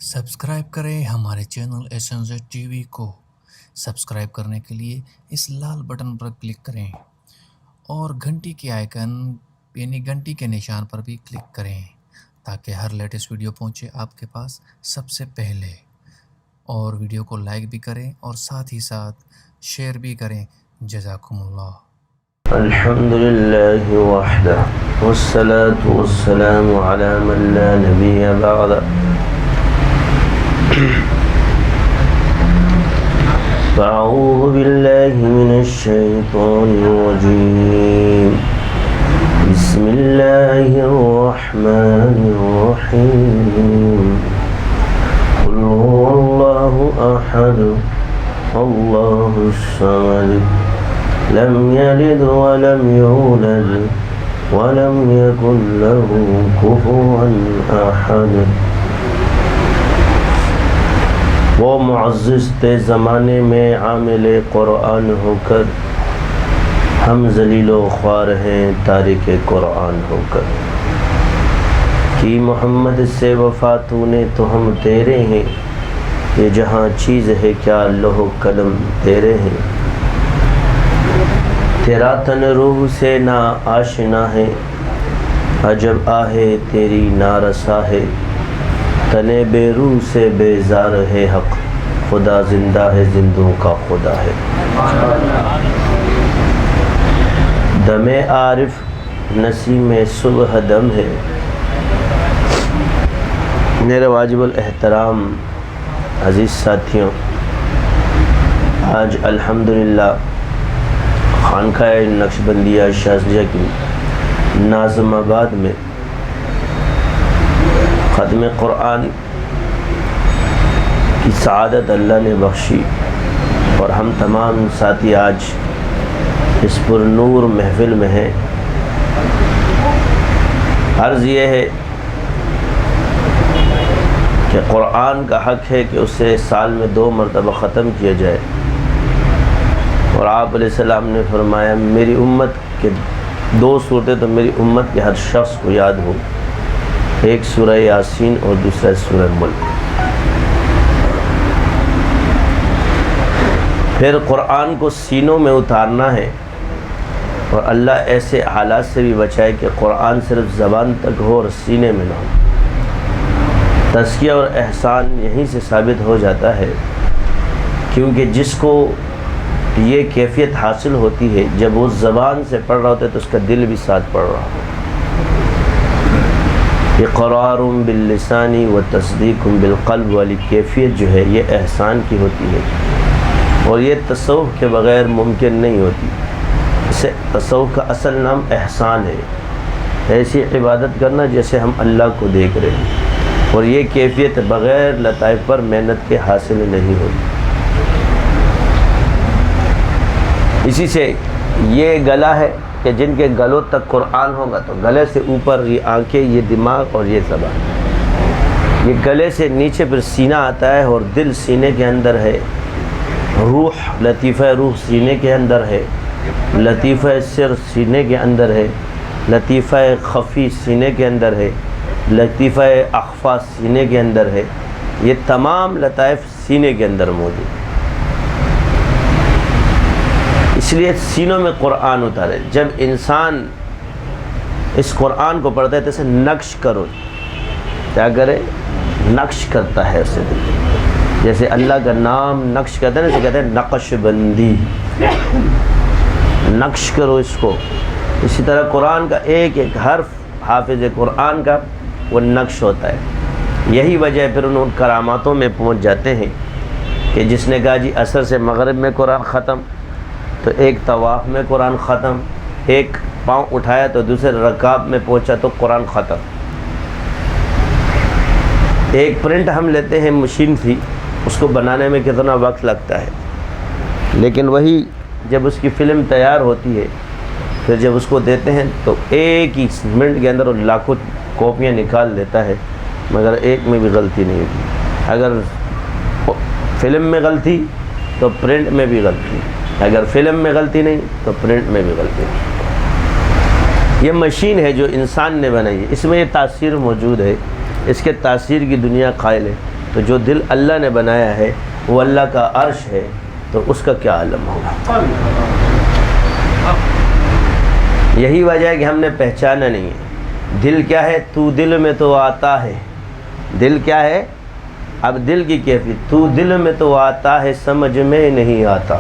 Subscribe کریں ہمارے channel SNZ TV کو۔ سبسکرائب کرنے کے لیے اس لال بٹن پر کلک کریں اور گھنٹی کے آئیکن یعنی گھنٹی کے نشان پر بھی کلک کریں تاکہ ہر لیٹسٹ ویڈیو پہنچے آپ کے پاس سب سے پہلے، اور ویڈیو کو لائک بھی کریں اور ساتھ ہی ساتھ شیئر بھی کریں۔ جزاکم اللہ۔ الحمد لله وحده والصلاة والسلام على من لا نبي بعده فأعوذ بالله من الشيطان الرجيم بسم الله الرحمن الرحيم قل هو الله أحد الله الصمد لم يلد ولم يولد ولم يكن له كفوا أحد۔ وہ معزز تھے زمانے میں عامل قرآن ہو کر، ہم ذلیل و خوار ہیں تارک قرآن ہو کر۔ کہ محمد سے وفا تو نے تو ہم تیرے ہیں، یہ جہاں چیز ہے کیا لوح و قلم تیرے ہیں۔ تیرا تن روح سے نا آشنا ہے، عجب آہے تیری نارسا ہے۔ تن بے روح سے بیزار ہے حق، خدا زندہ ہے زندوں کا خدا ہے۔ دم عارف نسیم صبح دم ہے۔ میرے واجب الاحترام عزیز ساتھیوں، آج الحمدللہ خانقاہ نقشبندیہ شازلیہ کی ناظم آباد میں ختم قرآن کی سعادت اللہ نے بخشی، اور ہم تمام ساتھی آج اس پر نور محفل میں ہیں۔ عرض یہ ہے کہ قرآن کا حق ہے کہ اسے سال میں 2 مرتبہ ختم کیا جائے، اور آپ علیہ السلام نے فرمایا میری امت کے 2 صورتیں تو میری امت کے ہر شخص کو یاد ہو، ایک سورہ یاسین اور دوسرا سورہ ملک۔ پھر قرآن کو سینوں میں اتارنا ہے، اور اللہ ایسے حالات سے بھی بچائے کہ قرآن صرف زبان تک ہو اور سینے میں نہ ہو۔ تزکیہ اور احسان یہیں سے ثابت ہو جاتا ہے، کیونکہ جس کو یہ کیفیت حاصل ہوتی ہے جب وہ زبان سے پڑھ رہا ہوتا ہے تو اس کا دل بھی ساتھ پڑھ رہا ہو۔ اقرار باللسان و تصدیق بالقلب والی کیفیت جو ہے یہ احسان کی ہوتی ہے، اور یہ تصوف کے بغیر ممکن نہیں ہوتی۔ اسے تصوف کا اصل نام احسان ہے، ایسی عبادت کرنا جیسے ہم اللہ کو دیکھ رہے ہیں، اور یہ کیفیت بغیر لطائف پر محنت کے حاصل نہیں ہوتی۔ اسی سے یہ گلا ہے کہ جن کے گلوں تک قرآن ہوگا تو گلے سے اوپر یہ آنکھیں، یہ دماغ اور یہ زبان، یہ گلے سے نیچے پھر سینہ آتا ہے، اور دل سینے کے اندر ہے، روح لطیفہ روح سینے کے اندر ہے، لطیفہ سر سینے کے اندر ہے، لطیفہ خفی سینے کے اندر ہے، لطیفہ اخفا سینے کے اندر ہے۔ یہ تمام لطائف سینے کے اندر موجود ہیں، اس لیے سینوں میں قرآن اتارے۔ جب انسان اس قرآن کو پڑھتا ہے تو اسے نقش کرو، کیا کرے؟ نقش کرتا ہے اسے دل، جیسے اللہ کا نام نقش کرتا ہے نا، اسے کہتے ہیں نقش بندی، نقش کرو اس کو۔ اسی طرح قرآن کا ایک ایک حرف حافظ قرآن کا وہ نقش ہوتا ہے۔ یہی وجہ ہے پھر ان کراماتوں میں پہنچ جاتے ہیں کہ جس نے کہا جی عصر سے مغرب میں قرآن ختم، تو ایک طواف میں قرآن ختم، ایک پاؤں اٹھایا تو دوسرے رکعت میں پہنچا تو قرآن ختم۔ ایک پرنٹ ہم لیتے ہیں، مشین تھی، اس کو بنانے میں کتنا وقت لگتا ہے، لیکن وہی جب اس کی فلم تیار ہوتی ہے پھر جب اس کو دیتے ہیں تو ایک ہی منٹ کے اندر وہ لاکھوں کاپیاں نکال دیتا ہے، مگر ایک میں بھی غلطی نہیں ہوتی۔ اگر فلم میں غلطی تو پرنٹ میں بھی غلطی، اگر فلم میں غلطی نہیں تو پرنٹ میں بھی غلطی نہیں۔ یہ مشین ہے جو انسان نے بنائی ہے، اس میں یہ تاثیر موجود ہے، اس کے تاثیر کی دنیا قائل ہے، تو جو دل اللہ نے بنایا ہے وہ اللہ کا عرش ہے، تو اس کا کیا عالم ہوگا؟ یہی وجہ ہے کہ ہم نے پہچانا نہیں ہے دل کیا ہے۔ تو دل میں تو آتا ہے، دل کیا ہے؟ اب دل کی کیفیت، تو دل میں تو آتا ہے سمجھ میں نہیں آتا۔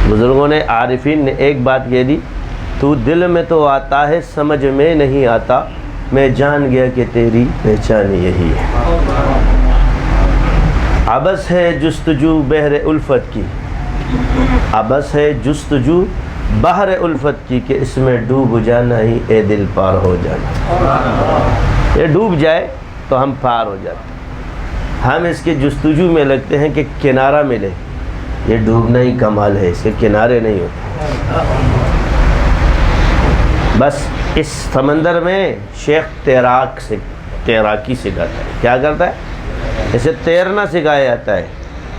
بزرگوں نے، عارفین نے ایک بات کہہ دی، تو دل میں تو آتا ہے سمجھ میں نہیں آتا، میں جان گیا کہ تیری پہچان یہی ہے۔ عبث ہے جستجو بحر الفت کی، عبث ہے جستجو بحر الفت کی، کہ اس میں ڈوب جانا ہی اے دل پار ہو جانا۔ یہ ڈوب جائے تو ہم پار ہو جاتے ہیں، ہم اس کے جستجو میں لگتے ہیں کہ کنارہ ملے۔ یہ ڈوبنا ہی کمال ہے، اس کے کنارے نہیں ہوتے۔ بس اس سمندر میں شیخ تیراکی سکھاتا ہے۔ کیا کرتا ہے؟ اسے تیرنا سکھایا جاتا ہے،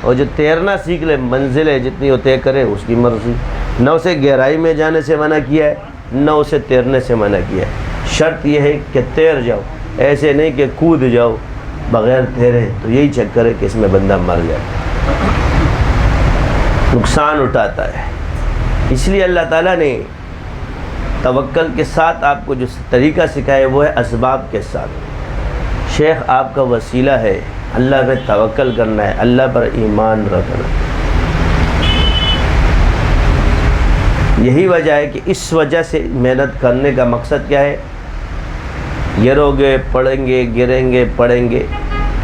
اور جو تیرنا سیکھ لے منزل ہے جتنی وہ طے کرے اس کی مرضی۔ نہ اسے گہرائی میں جانے سے منع کیا ہے، نہ اسے تیرنے سے منع کیا ہے۔ شرط یہ ہے کہ تیر جاؤ، ایسے نہیں کہ کود جاؤ بغیر تیرے، تو یہی چکر ہے کہ اس میں بندہ مر جائے، نقصان اٹھاتا ہے۔ اس لیے اللہ تعالیٰ نے توکل کے ساتھ آپ کو جو طریقہ سکھایا وہ ہے اسباب کے ساتھ۔ شیخ آپ کا وسیلہ ہے، اللہ پہ توکل کرنا ہے، اللہ پر ایمان رکھنا ہے۔ یہی وجہ ہے کہ اس وجہ سے محنت کرنے کا مقصد کیا ہے؟ گرو گے پڑھیں گے، گریں گے پڑھیں گے،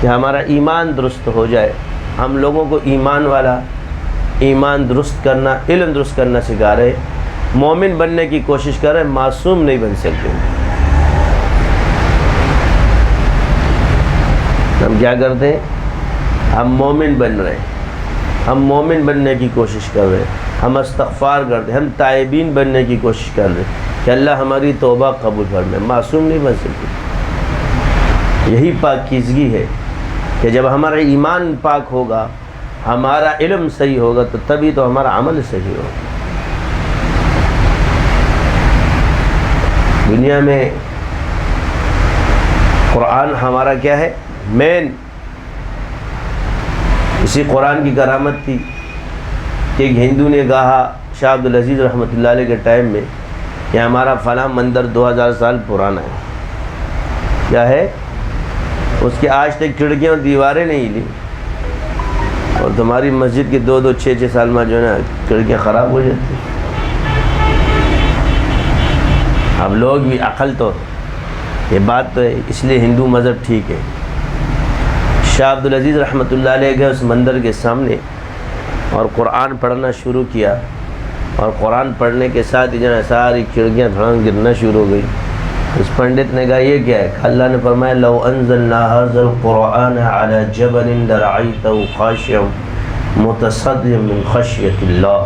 کہ ہمارا ایمان درست ہو جائے۔ ہم لوگوں کو ایمان والا، ایمان درست کرنا، علم درست کرنا سکھا رہے، مومن بننے کی کوشش کر رہے، معصوم نہیں بن سکتے۔ ہم کیا کرتے ہیں؟ ہم مومن بن رہے ہیں، ہم مومن بننے کی کوشش کر رہے ہیں، ہم استغفار کرتے ہیں، ہم تائبین بننے کی کوشش کر رہے ہیں کہ اللہ ہماری توبہ قبول فرمائے۔ معصوم نہیں بن سکتے۔ یہی پاکیزگی ہے کہ جب ہمارا ایمان پاک ہوگا، ہمارا علم صحیح ہوگا، تو تبھی تو ہمارا عمل صحیح ہوگا۔ دنیا میں قرآن ہمارا کیا ہے؟ مین۔ اسی قرآن کی کرامت تھی کہ ایک ہندو نے کہا شاہ عبدالعزیز رحمۃ اللہ علیہ کے ٹائم میں کہ ہمارا فلاں مندر 2000 سال پرانا ہے۔ کیا ہے؟ اس کے آج تک کھڑکیاں اور دیواریں نہیں ہلی، اور تمہاری مسجد کے 2 6 سال میں جو ہے نا کھڑکیاں خراب ہو جاتی ہیں۔ اب لوگ بھی عقل تو، یہ بات تو ہے، اس لیے ہندو مذہب ٹھیک ہے۔ شاہ عبدالعزیز رحمۃ اللہ علیہ گئے اس مندر کے سامنے اور قرآن پڑھنا شروع کیا، اور قرآن پڑھنے کے ساتھ ہی جو ہے ساری کھڑکیاں دھڑام گرنا شروع ہو گئی۔ اس پنڈت نے کہا یہ کیا ہے؟ اللہ نے فرمایا لو انزلنا هذا القرآن على جبل لرأيته خاشعا متصدعا من خشية الله۔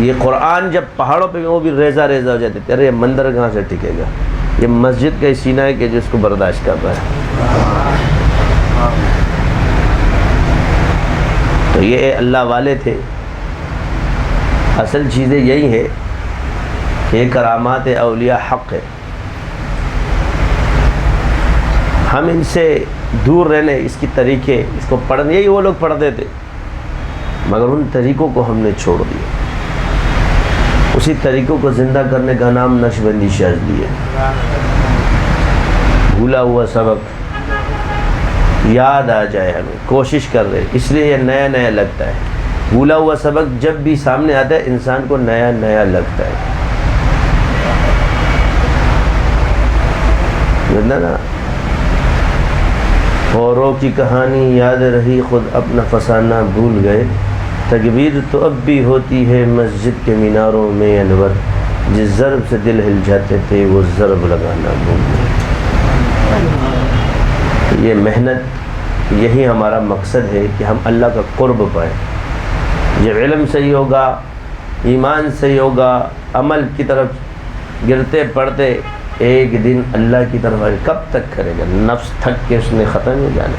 یہ قرآن جب پہاڑوں پہ وہ بھی ریزہ ریزہ ہو جاتے تھے، ارے یہ مندر کہاں سے ٹکے گا؟ یہ مسجد کا ہی سینہ ہے کہ جس کو برداشت کر رہا ہے۔ تو یہ اللہ والے تھے۔ اصل چیزیں یہی ہے کہ یہ کرامات اولیاء حق ہے، ہم ان سے دور رہنے، اس کی طریقے، اس کو پڑھنے، یہی وہ لوگ پڑھتے تھے، مگر ان طریقوں کو ہم نے چھوڑ دیا۔ اسی طریقوں کو زندہ کرنے کا نام نقشبندی شاذلی ہے۔ بھولا ہوا سبق یاد آ جائے، ہمیں کوشش کر رہے، اس لیے یہ نیا نیا لگتا ہے۔ بھولا ہوا سبق جب بھی سامنے آتا ہے انسان کو نیا نیا لگتا ہے، نا؟ اوروں کی کہانی یاد رہی، خود اپنا فسانہ بھول گئے، تکبیر تو اب بھی ہوتی ہے مسجد کے میناروں میں انور، جس ضرب سے دل ہل جاتے تھے وہ ضرب لگانا بھول گئے۔ یہ محنت، یہی ہمارا مقصد ہے کہ ہم اللہ کا قرب پائیں۔ جب علم صحیح ہوگا، ایمان صحیح ہوگا، عمل کی طرف گرتے پڑتے، ایک دن اللہ کی طرف کب تک کرے گا؟ نفس تھک کے اس نے ختم ہو جانا۔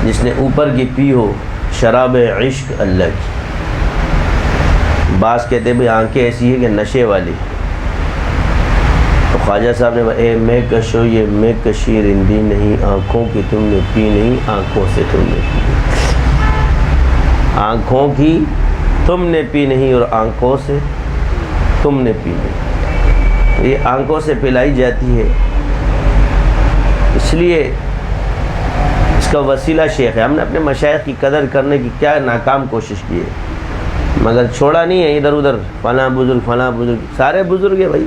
جس نے اوپر کی پی ہو شراب عشق اللہ کی، بعض کہتے ہیں بھئی آنکھیں ایسی ہے کہ نشے والی، خواجہ صاحب نے اے میں کشو یہ میں کشی رندی نہیں، آنکھوں کی تم نے پی نہیں، آنکھوں سے تم نے پی، آنکھوں کی تم نے پی نہیں اور آنکھوں سے تم نے پی نہیں، یہ آنکھوں سے پلائی جاتی ہے، اس لیے اس کا وسیلہ شیخ ہے۔ ہم نے اپنے مشائخ کی قدر کرنے کی کیا ناکام کوشش کی ہے، مگر چھوڑا نہیں ہے ادھر ادھر فلاں بزرگ، سارے بزرگ ہیں بھائی،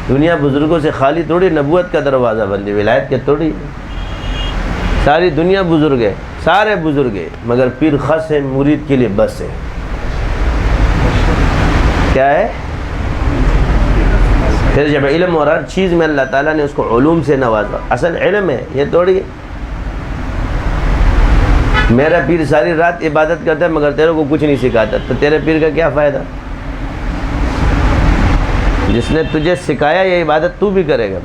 دنیا بزرگوں سے خالی تھوڑی، نبوت کا دروازہ بندی ولایت کے تھوڑی، ساری دنیا بزرگ ہے، سارے بزرگ ہیں، مگر پیر خاص ہے، مرید کے لیے بس ہے، کیا ہے؟ پھر جب علم اور ہر چیز میں اللہ تعالیٰ نے اس کو علوم سے نوازا، اصل علم ہے یہ تھوڑی ہے۔ میرا پیر ساری رات عبادت کرتا ہے مگر تیرے کو کچھ نہیں سکھاتا، تو تیرے پیر کا کیا فائدہ؟ جس نے تجھے سکھایا یہ عبادت تو بھی کرے گا۔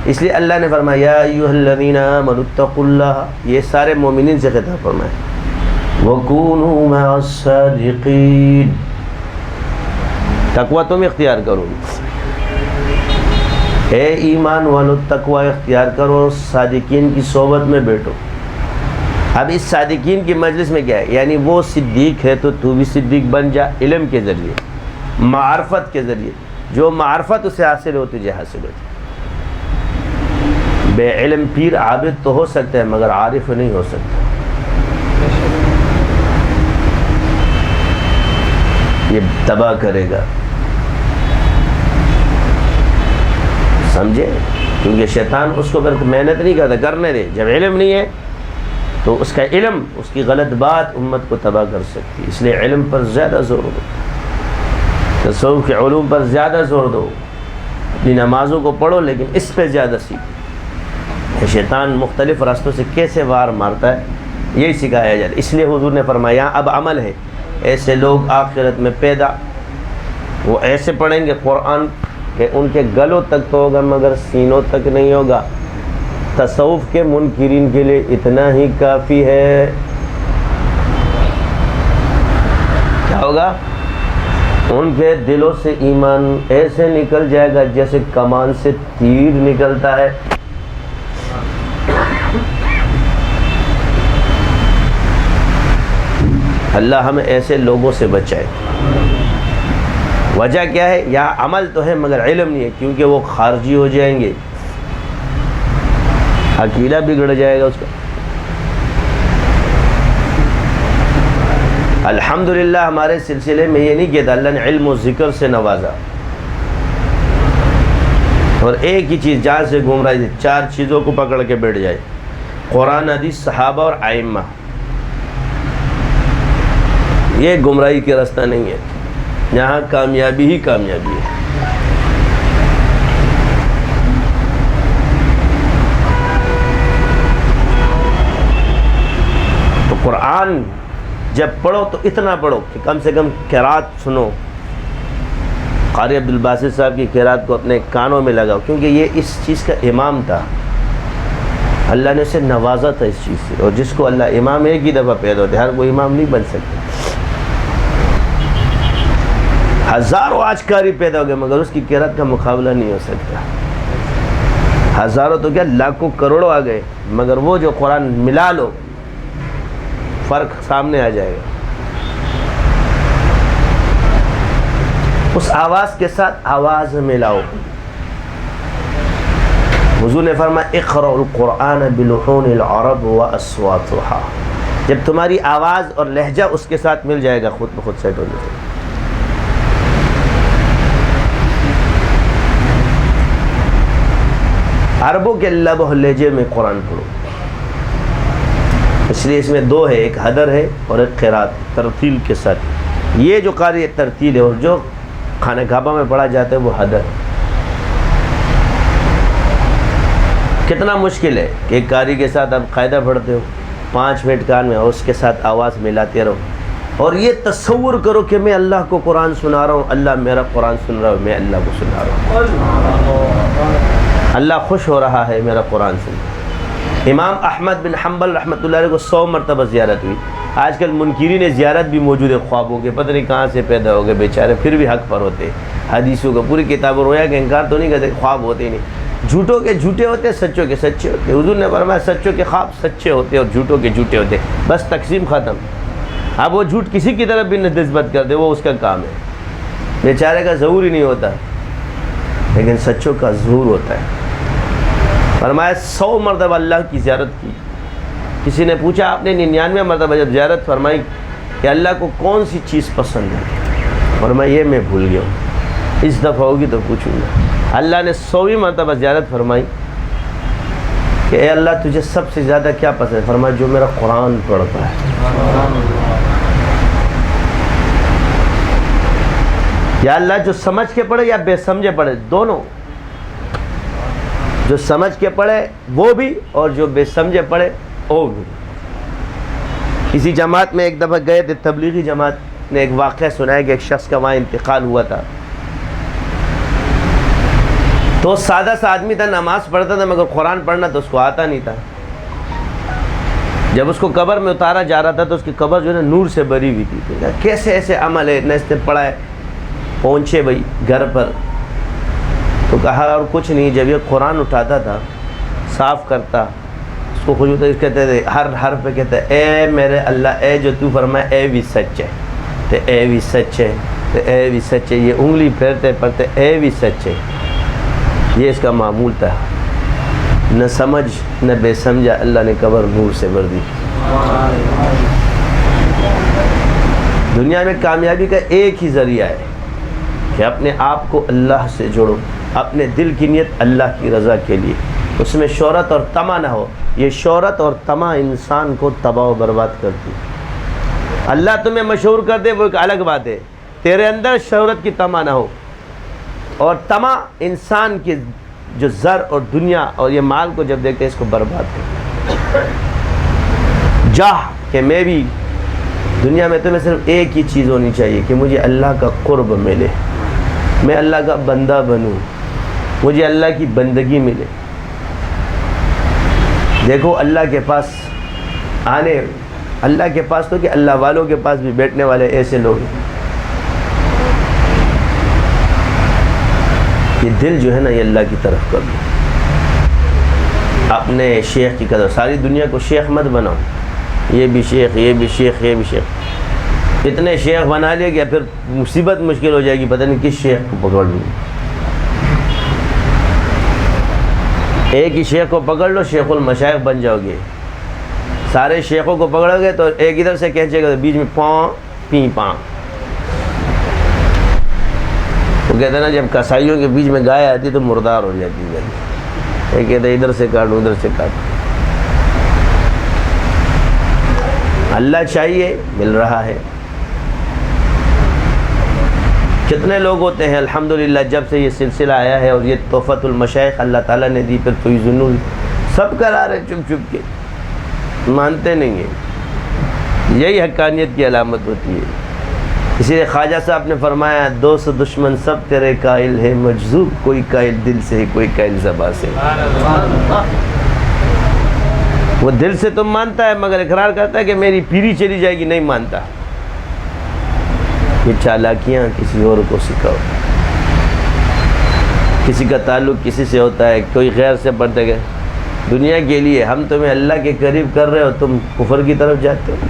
اس لیے اللہ نے فرمایا یا ایھا الذین آمنوا اتقوا اللہ، یہ سارے مومنین سے خطاب فرمایا، وکونوا مع الصادقین، تقوی تم اختیار کرو، اے ایمان والو تقوی اختیار کرو، صادقین کی صحبت میں بیٹھو۔ اب اس صادقین کی مجلس میں کیا ہے؟ یعنی وہ صدیق ہے تو بھی صدیق بن جا، علم کے ذریعے، معرفت کے ذریعے، جو معرفت اسے حاصل ہو تجھے حاصل ہو جائے۔ بے علم پیر عابد تو ہو سکتا ہے مگر عارف نہیں ہو سکتا، یہ تباہ کرے گا، سمجھے؟ کیونکہ شیطان اس کو محنت نہیں کرتا، کرنے دے، جب علم نہیں ہے تو اس کا علم، اس کی غلط بات امت کو تباہ کر سکتی، اس لیے علم پر زیادہ زور دو، تصوف کے علوم پر زیادہ زور دو، اپنی نمازوں کو پڑھو لیکن اس پہ زیادہ سیکھو۔ شیطان مختلف راستوں سے کیسے وار مارتا ہے یہی سکھایا جاتا ہے، اس لیے حضور نے فرمایا اب عمل ہے، ایسے لوگ آخرت میں پیدا، وہ ایسے پڑھیں گے قرآن کہ ان کے گلوں تک تو ہوگا مگر سینوں تک نہیں ہوگا۔ تصوف کے منکرین کے لیے اتنا ہی کافی ہے، کیا ہوگا؟ ان کے دلوں سے ایمان ایسے نکل جائے گا جیسے کمان سے تیر نکلتا ہے۔ اللہ ہمیں ایسے لوگوں سے بچائے۔ وجہ کیا ہے؟ یا عمل تو ہے مگر علم نہیں ہے، کیونکہ وہ خارجی ہو جائیں گے، عقیدہ بگڑ جائے گا اس کا۔ الحمدللہ ہمارے سلسلے میں یہ نہیں کہتا اللہ نے علم و ذکر سے نوازا، اور ایک ہی چیز جہاں سے گھوم رہا ہے، چار چیزوں کو پکڑ کے بیٹھ جائے، قرآن، حدیث، صحابہ اور ائمہ، یہ گمراہی کا راستہ نہیں ہے، یہاں کامیابی ہی کامیابی ہے۔ تو قرآن جب پڑھو تو اتنا پڑھو کہ کم سے کم قرات سنو، قاری عبدالباسط صاحب کی قرات کو اپنے کانوں میں لگاؤ، کیونکہ یہ اس چیز کا امام تھا، اللہ نے اسے نوازا تھا اس چیز سے، اور جس کو اللہ امام ایک ہی دفعہ پیدا ہوتے، ہر کوئی امام نہیں بن سکتا۔ ہزاروں آج قاری پیدا ہو گئے مگر اس کی قرات کا مقابلہ نہیں ہو سکتا، ہزاروں تو کیا لاکھوں کروڑوں آ گئے مگر وہ جو قرآن ملا لو فرق سامنے آ جائے گا۔ اس آواز کے ساتھ آواز ملاؤ۔ حضور نے فرمایا اقرأ القرآن بلحون العرب واصواتها، جب تمہاری آواز اور لہجہ اس کے ساتھ مل جائے گا خود بخود سیٹ ہو جائے گا۔ عربوں کے لب و لہجے میں قرآن پڑھو، اس لیے اس میں دو ہے، ایک حدر ہے اور ایک قرات، ترتیل کے ساتھ۔ یہ جو قاری ترتیل ہے اور جو خانہ کعبہ میں پڑھا جاتا ہے وہ حدر۔ کتنا مشکل ہے کہ ایک قاری کے ساتھ آپ قاعدہ پڑھتے ہو 5 منٹ کان میں اور اس کے ساتھ آواز ملاتے رہو، اور یہ تصور کرو کہ میں اللہ کو قرآن سنا رہا ہوں، اللہ میرا قرآن سن رہا ہوں، میں اللہ کو سنا رہا ہوں، اللہ خوش ہو رہا ہے میرا قرآن سن۔ امام احمد بن حنبل رحمۃ اللہ علیہ کو 100 مرتبہ زیارت ہوئی، آج کل منکرین زیارت بھی موجود ہے خوابوں کے، پتہ نہیں کہاں سے پیدا ہو گئے بیچارے، پھر بھی حق پر ہوتے۔ حدیثوں کا، پوری کتاب رویا کا انکار تو نہیں کرتے، خواب ہوتے ہی نہیں، جھوٹوں کے جھوٹے ہوتے، سچوں کے سچے ہوتے. حضور نے فرمایا سچوں کے خواب سچے ہوتے اور جھوٹوں کے جھوٹے ہوتے، بس تقسیم ختم. اب وہ جھوٹ کسی کی طرف بھی نسبت کر دے وہ اس کا کام ہے، بیچارے کا ظہور ہی نہیں ہوتا، لیکن سچوں کا ظہور ہوتا ہے. فرمایا 100 مرتبہ اللہ کی زیارت کی. کسی نے پوچھا آپ نے 99 مرتبہ جب زیارت فرمائی کہ اللہ کو کون سی چیز پسند ہے، فرمایا یہ میں بھول گیا ہوں، اس دفعہ ہوگی تو پوچھوں گا. اللہ نے 100ویں مرتبہ زیارت فرمائی کہ اے اللہ تجھے سب سے زیادہ کیا پسند ہے، فرمایا جو میرا قرآن پڑھتا ہے. یا اللہ جو سمجھ کے پڑھے یا بے سمجھے پڑھے دونوں، جو سمجھ کے پڑھے وہ بھی اور جو بے سمجھے پڑھے وہ بھی. کسی جماعت میں ایک دفعہ گئے تھے، تبلیغی جماعت نے ایک واقعہ سنایا کہ ایک شخص کا وہاں انتقال ہوا تھا. تو سادہ سا آدمی تھا، نماز پڑھتا تھا مگر قرآن پڑھنا تو اس کو آتا نہیں تھا. جب اس کو قبر میں اتارا جا رہا تھا تو اس کی قبر جو ہے نا نور سے بھری ہوئی تھی. تو کیسے ایسے عمل ہے، نہ اس نے پڑھا ہے. پہنچے بھائی گھر پر تو کہا اور کچھ نہیں، جب یہ قرآن اٹھاتا تھا صاف کرتا اس کو خوش ہوتا، اس کہتے تھے ہر حرف پہ کہتا ہے اے میرے اللہ، اے جو تو فرمائے اے بھی سچ ہے، تو اے بھی سچ ہے، تو اے بھی سچ ہے. یہ انگلی پھیرتے پڑھتے اے بھی سچ ہے. یہ اس کا معمول تھا، نہ سمجھ نہ بے سمجھا، اللہ نے قبر نور سے بھر دی. دنیا میں کامیابی کا ایک ہی ذریعہ ہے کہ اپنے آپ کو اللہ سے جوڑو، اپنے دل کی نیت اللہ کی رضا کے لیے، اس میں شہرت اور طمع نہ ہو. یہ شہرت اور طمع انسان کو تباہ و برباد کرتی. اللہ تمہیں مشہور کر دے وہ ایک الگ بات ہے، تیرے اندر شہرت کی طمع نہ ہو. اور طمع انسان کی جو زر اور دنیا اور یہ مال کو جب دیکھتے اس کو برباد کرتے. جاہ کہ میں بھی دنیا میں تمہیں صرف ایک ہی چیز ہونی چاہیے کہ مجھے اللہ کا قرب ملے، میں اللہ کا بندہ بنوں، مجھے اللہ کی بندگی ملے. دیکھو اللہ کے پاس آنے، اللہ کے پاس تو کہ اللہ والوں کے پاس بھی بیٹھنے والے ایسے لوگ ہیں. یہ دل جو ہے نا یہ اللہ کی طرف کر دو. اپنے شیخ کی قدر، ساری دنیا کو شیخ مت بناؤ، یہ بھی شیخ یہ بھی شیخ یہ بھی شیخ. اتنے شیخ بنا لیا کہ پھر مصیبت مشکل ہو جائے گی، پتہ نہیں کس شیخ کو پکڑ لوں. ایک ہی شیخ کو پکڑ لو شیخ المشائخ بن جاؤ گے. سارے شیخوں کو پکڑو گے تو ایک ادھر سے کھینچے گا تو بیچ میں پاں پی پاں. وہ کہتے ہیں نا جب کسائیوں کے بیچ میں گائے آتی تو مردار ہو جاتی ہے. یہ کہتے ہیں ادھر سے کاٹو ادھر سے کاٹو. اللہ چاہیے مل رہا ہے. کتنے لوگ ہوتے ہیں الحمدللہ جب سے یہ سلسلہ آیا ہے اور یہ تحفۃ المشائخ اللہ تعالیٰ نے دی، پھر فیض النور سب کرا رہے چپ چپ کے، مانتے نہیں ہیں. یہی حقانیت کی علامت ہوتی ہے. اسی لیے خواجہ صاحب نے فرمایا دوست دشمن سب تیرے قائل ہے، مجذوب کوئی قائل دل سے ہے کوئی قائل زبان سے. وہ دل سے تو مانتا ہے مگر اقرار کرتا ہے کہ میری پیری چلی جائے گی، نہیں مانتا. یہ چالاکیاں کسی اور کو سکھاؤ. کسی کا تعلق کسی سے ہوتا ہے، کوئی غیر سے بڑھتے گئے دنیا کے لیے. ہم تمہیں اللہ کے قریب کر رہے ہو، تم کفر کی طرف جاتے ہو.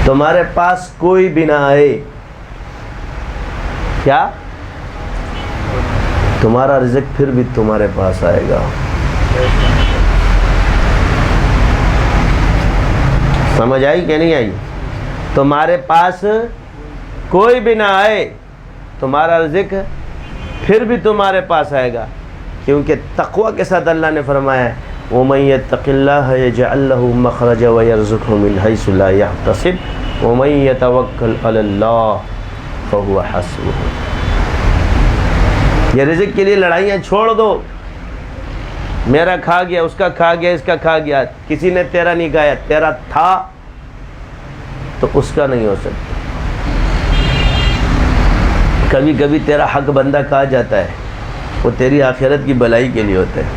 تمہارے پاس کوئی بھی نہ آئے، کیا تمہارا رزق پھر بھی تمہارے پاس آئے گا. سمجھ آئی کہ نہیں آئی؟ تمہارے پاس کوئی بھی نہ آئے، تمہارا رزق پھر بھی تمہارے پاس آئے گا. کیونکہ تقوی کے ساتھ اللہ نے فرمایا ہے وَمَن يَتَّقِ اللَّهَ يَجْعَلْ لَهُ مَخْرَجًا وَيَرْزُقْهُ مِنْ حَيْثُ لَا يَحْتَسِبُ وَمَن يَتَوَكَّلْ عَلَى اللَّهِ فَهُوَ حَسْبُهُ. یہ رزق کے لیے لڑائیاں چھوڑ دو. میرا کھا گیا، اس کا کھا گیا، اس کا کھا گیا. کسی نے تیرا نہیں کھایا، تیرا تھا تو اس کا نہیں ہو سکتا. کبھی کبھی تیرا حق بندہ کھا جاتا ہے، وہ تیری آخرت کی بھلائی کے لیے ہوتا ہے.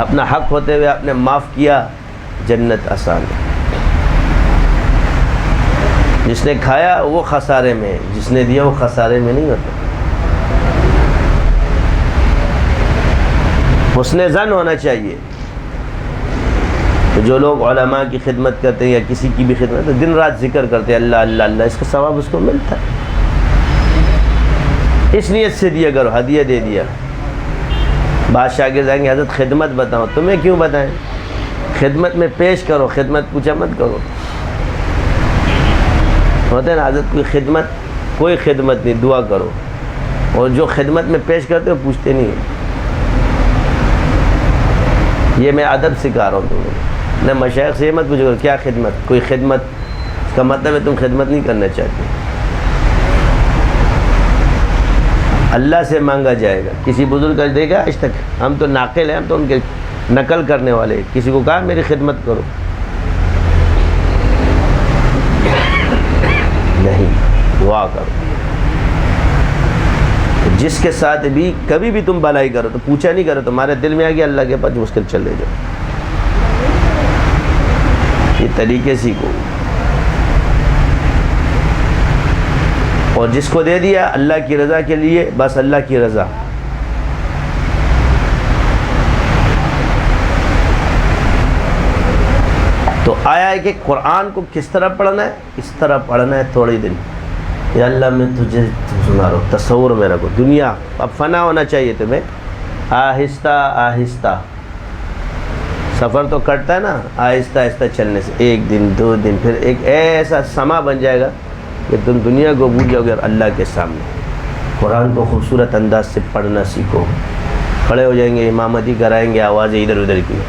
اپنا حق ہوتے ہوئے آپ نے معاف کیا، جنت آسان ہے. جس نے کھایا وہ خسارے میں ہے، جس نے دیا وہ خسارے میں نہیں ہوتا. حسن ظن ہونا چاہیے. تو جو لوگ علماء کی خدمت کرتے ہیں یا کسی کی بھی خدمت، تو دن رات ذکر کرتے ہیں اللہ اللہ اللہ، اس کا ثواب اس کو ملتا ہے. اس نیت سے دیا کرو، ہدیہ دے دیا. بادشاہ کے جائیں گے حضرت خدمت بتاؤ، تمہیں کیوں بتائیں؟ خدمت میں پیش کرو، خدمت پوچھا مت کرو. ہوتا ہے نا حضرت کوئی خدمت نہیں، دعا کرو. اور جو خدمت میں پیش کرتے ہو پوچھتے نہیں ہیں. یہ میں ادب سکھا رہا ہوں تمہیں. نہ مشائخ سے یہ مت پوچھو کیا خدمت، کوئی خدمت، اس کا مطلب ہے تم خدمت نہیں کرنا چاہتے. اللہ سے مانگا جائے گا. کسی بزرگ کا دے گا آج تک؟ ہم تو ناقل ہیں، ہم تو ان کے نقل کرنے والے. کسی کو کہا میری خدمت کرو؟ نہیں. دعا کرو. جس کے ساتھ بھی کبھی بھی تم بھلائی کرو تو پوچھا نہیں کرو، تمہارے دل میں آ گیا اللہ کے پاس مشکل چلے جاؤ. یہ طریقے سیکھو. اور جس کو دے دیا اللہ کی رضا کے لیے، بس اللہ کی رضا. تو آیا ہے کہ قرآن کو کس طرح پڑھنا ہے؟ اس طرح پڑھنا ہے تھوڑے دن. یا اللہ میں تجھے سنا رہا ہوں، تصور میں رکھو. دنیا اب فنا ہونا چاہیے تمہیں. آہستہ آہستہ سفر تو کٹتا ہے نا، آہستہ آہستہ چلنے سے. ایک دن، 2 دن، پھر ایک ایسا سما بن جائے گا کہ تم دنیا کو بھول جاؤ گے اور اللہ کے سامنے. قرآن کو خوبصورت انداز سے پڑھنا سیکھو. کھڑے ہو جائیں گے، امامتی کرائیں گے، آوازیں ادھر ادھر کی.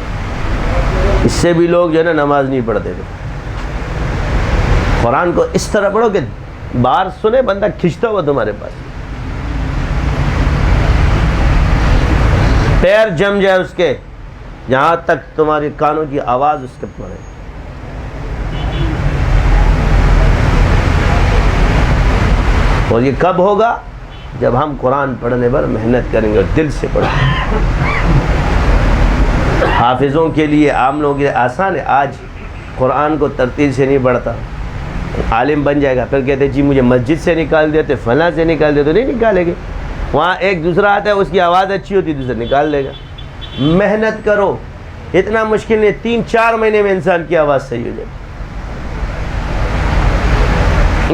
اس سے بھی لوگ جو ہے نا نماز نہیں پڑھتے تھے. قرآن کو اس طرح پڑھو کہ بار سنے بندہ کھنچتا ہوا تمہارے پاس. پیر جم جائے اس کے، جہاں تک تمہاری کانوں کی آواز اس کے پڑے. اور یہ کب ہوگا؟ جب ہم قرآن پڑھنے پر محنت کریں گے اور دل سے پڑھیں گے. حافظوں کے لیے، عام لوگوں کے لیے آسان ہے. آج قرآن کو ترتیل سے نہیں پڑھتا، عالم بن جائے گا، پھر کہتے جی مجھے مسجد سے نکال دیتے، فلاں سے نکال دیتے. نہیں نکالے گے. وہاں ایک دوسرا آتا ہے، اس کی آواز اچھی ہوتی ہے، دوسرا نکال لے گا. محنت کرو. اتنا مشکل نہیں، 3-4 مہینے میں انسان کی آواز صحیح ہو جائے.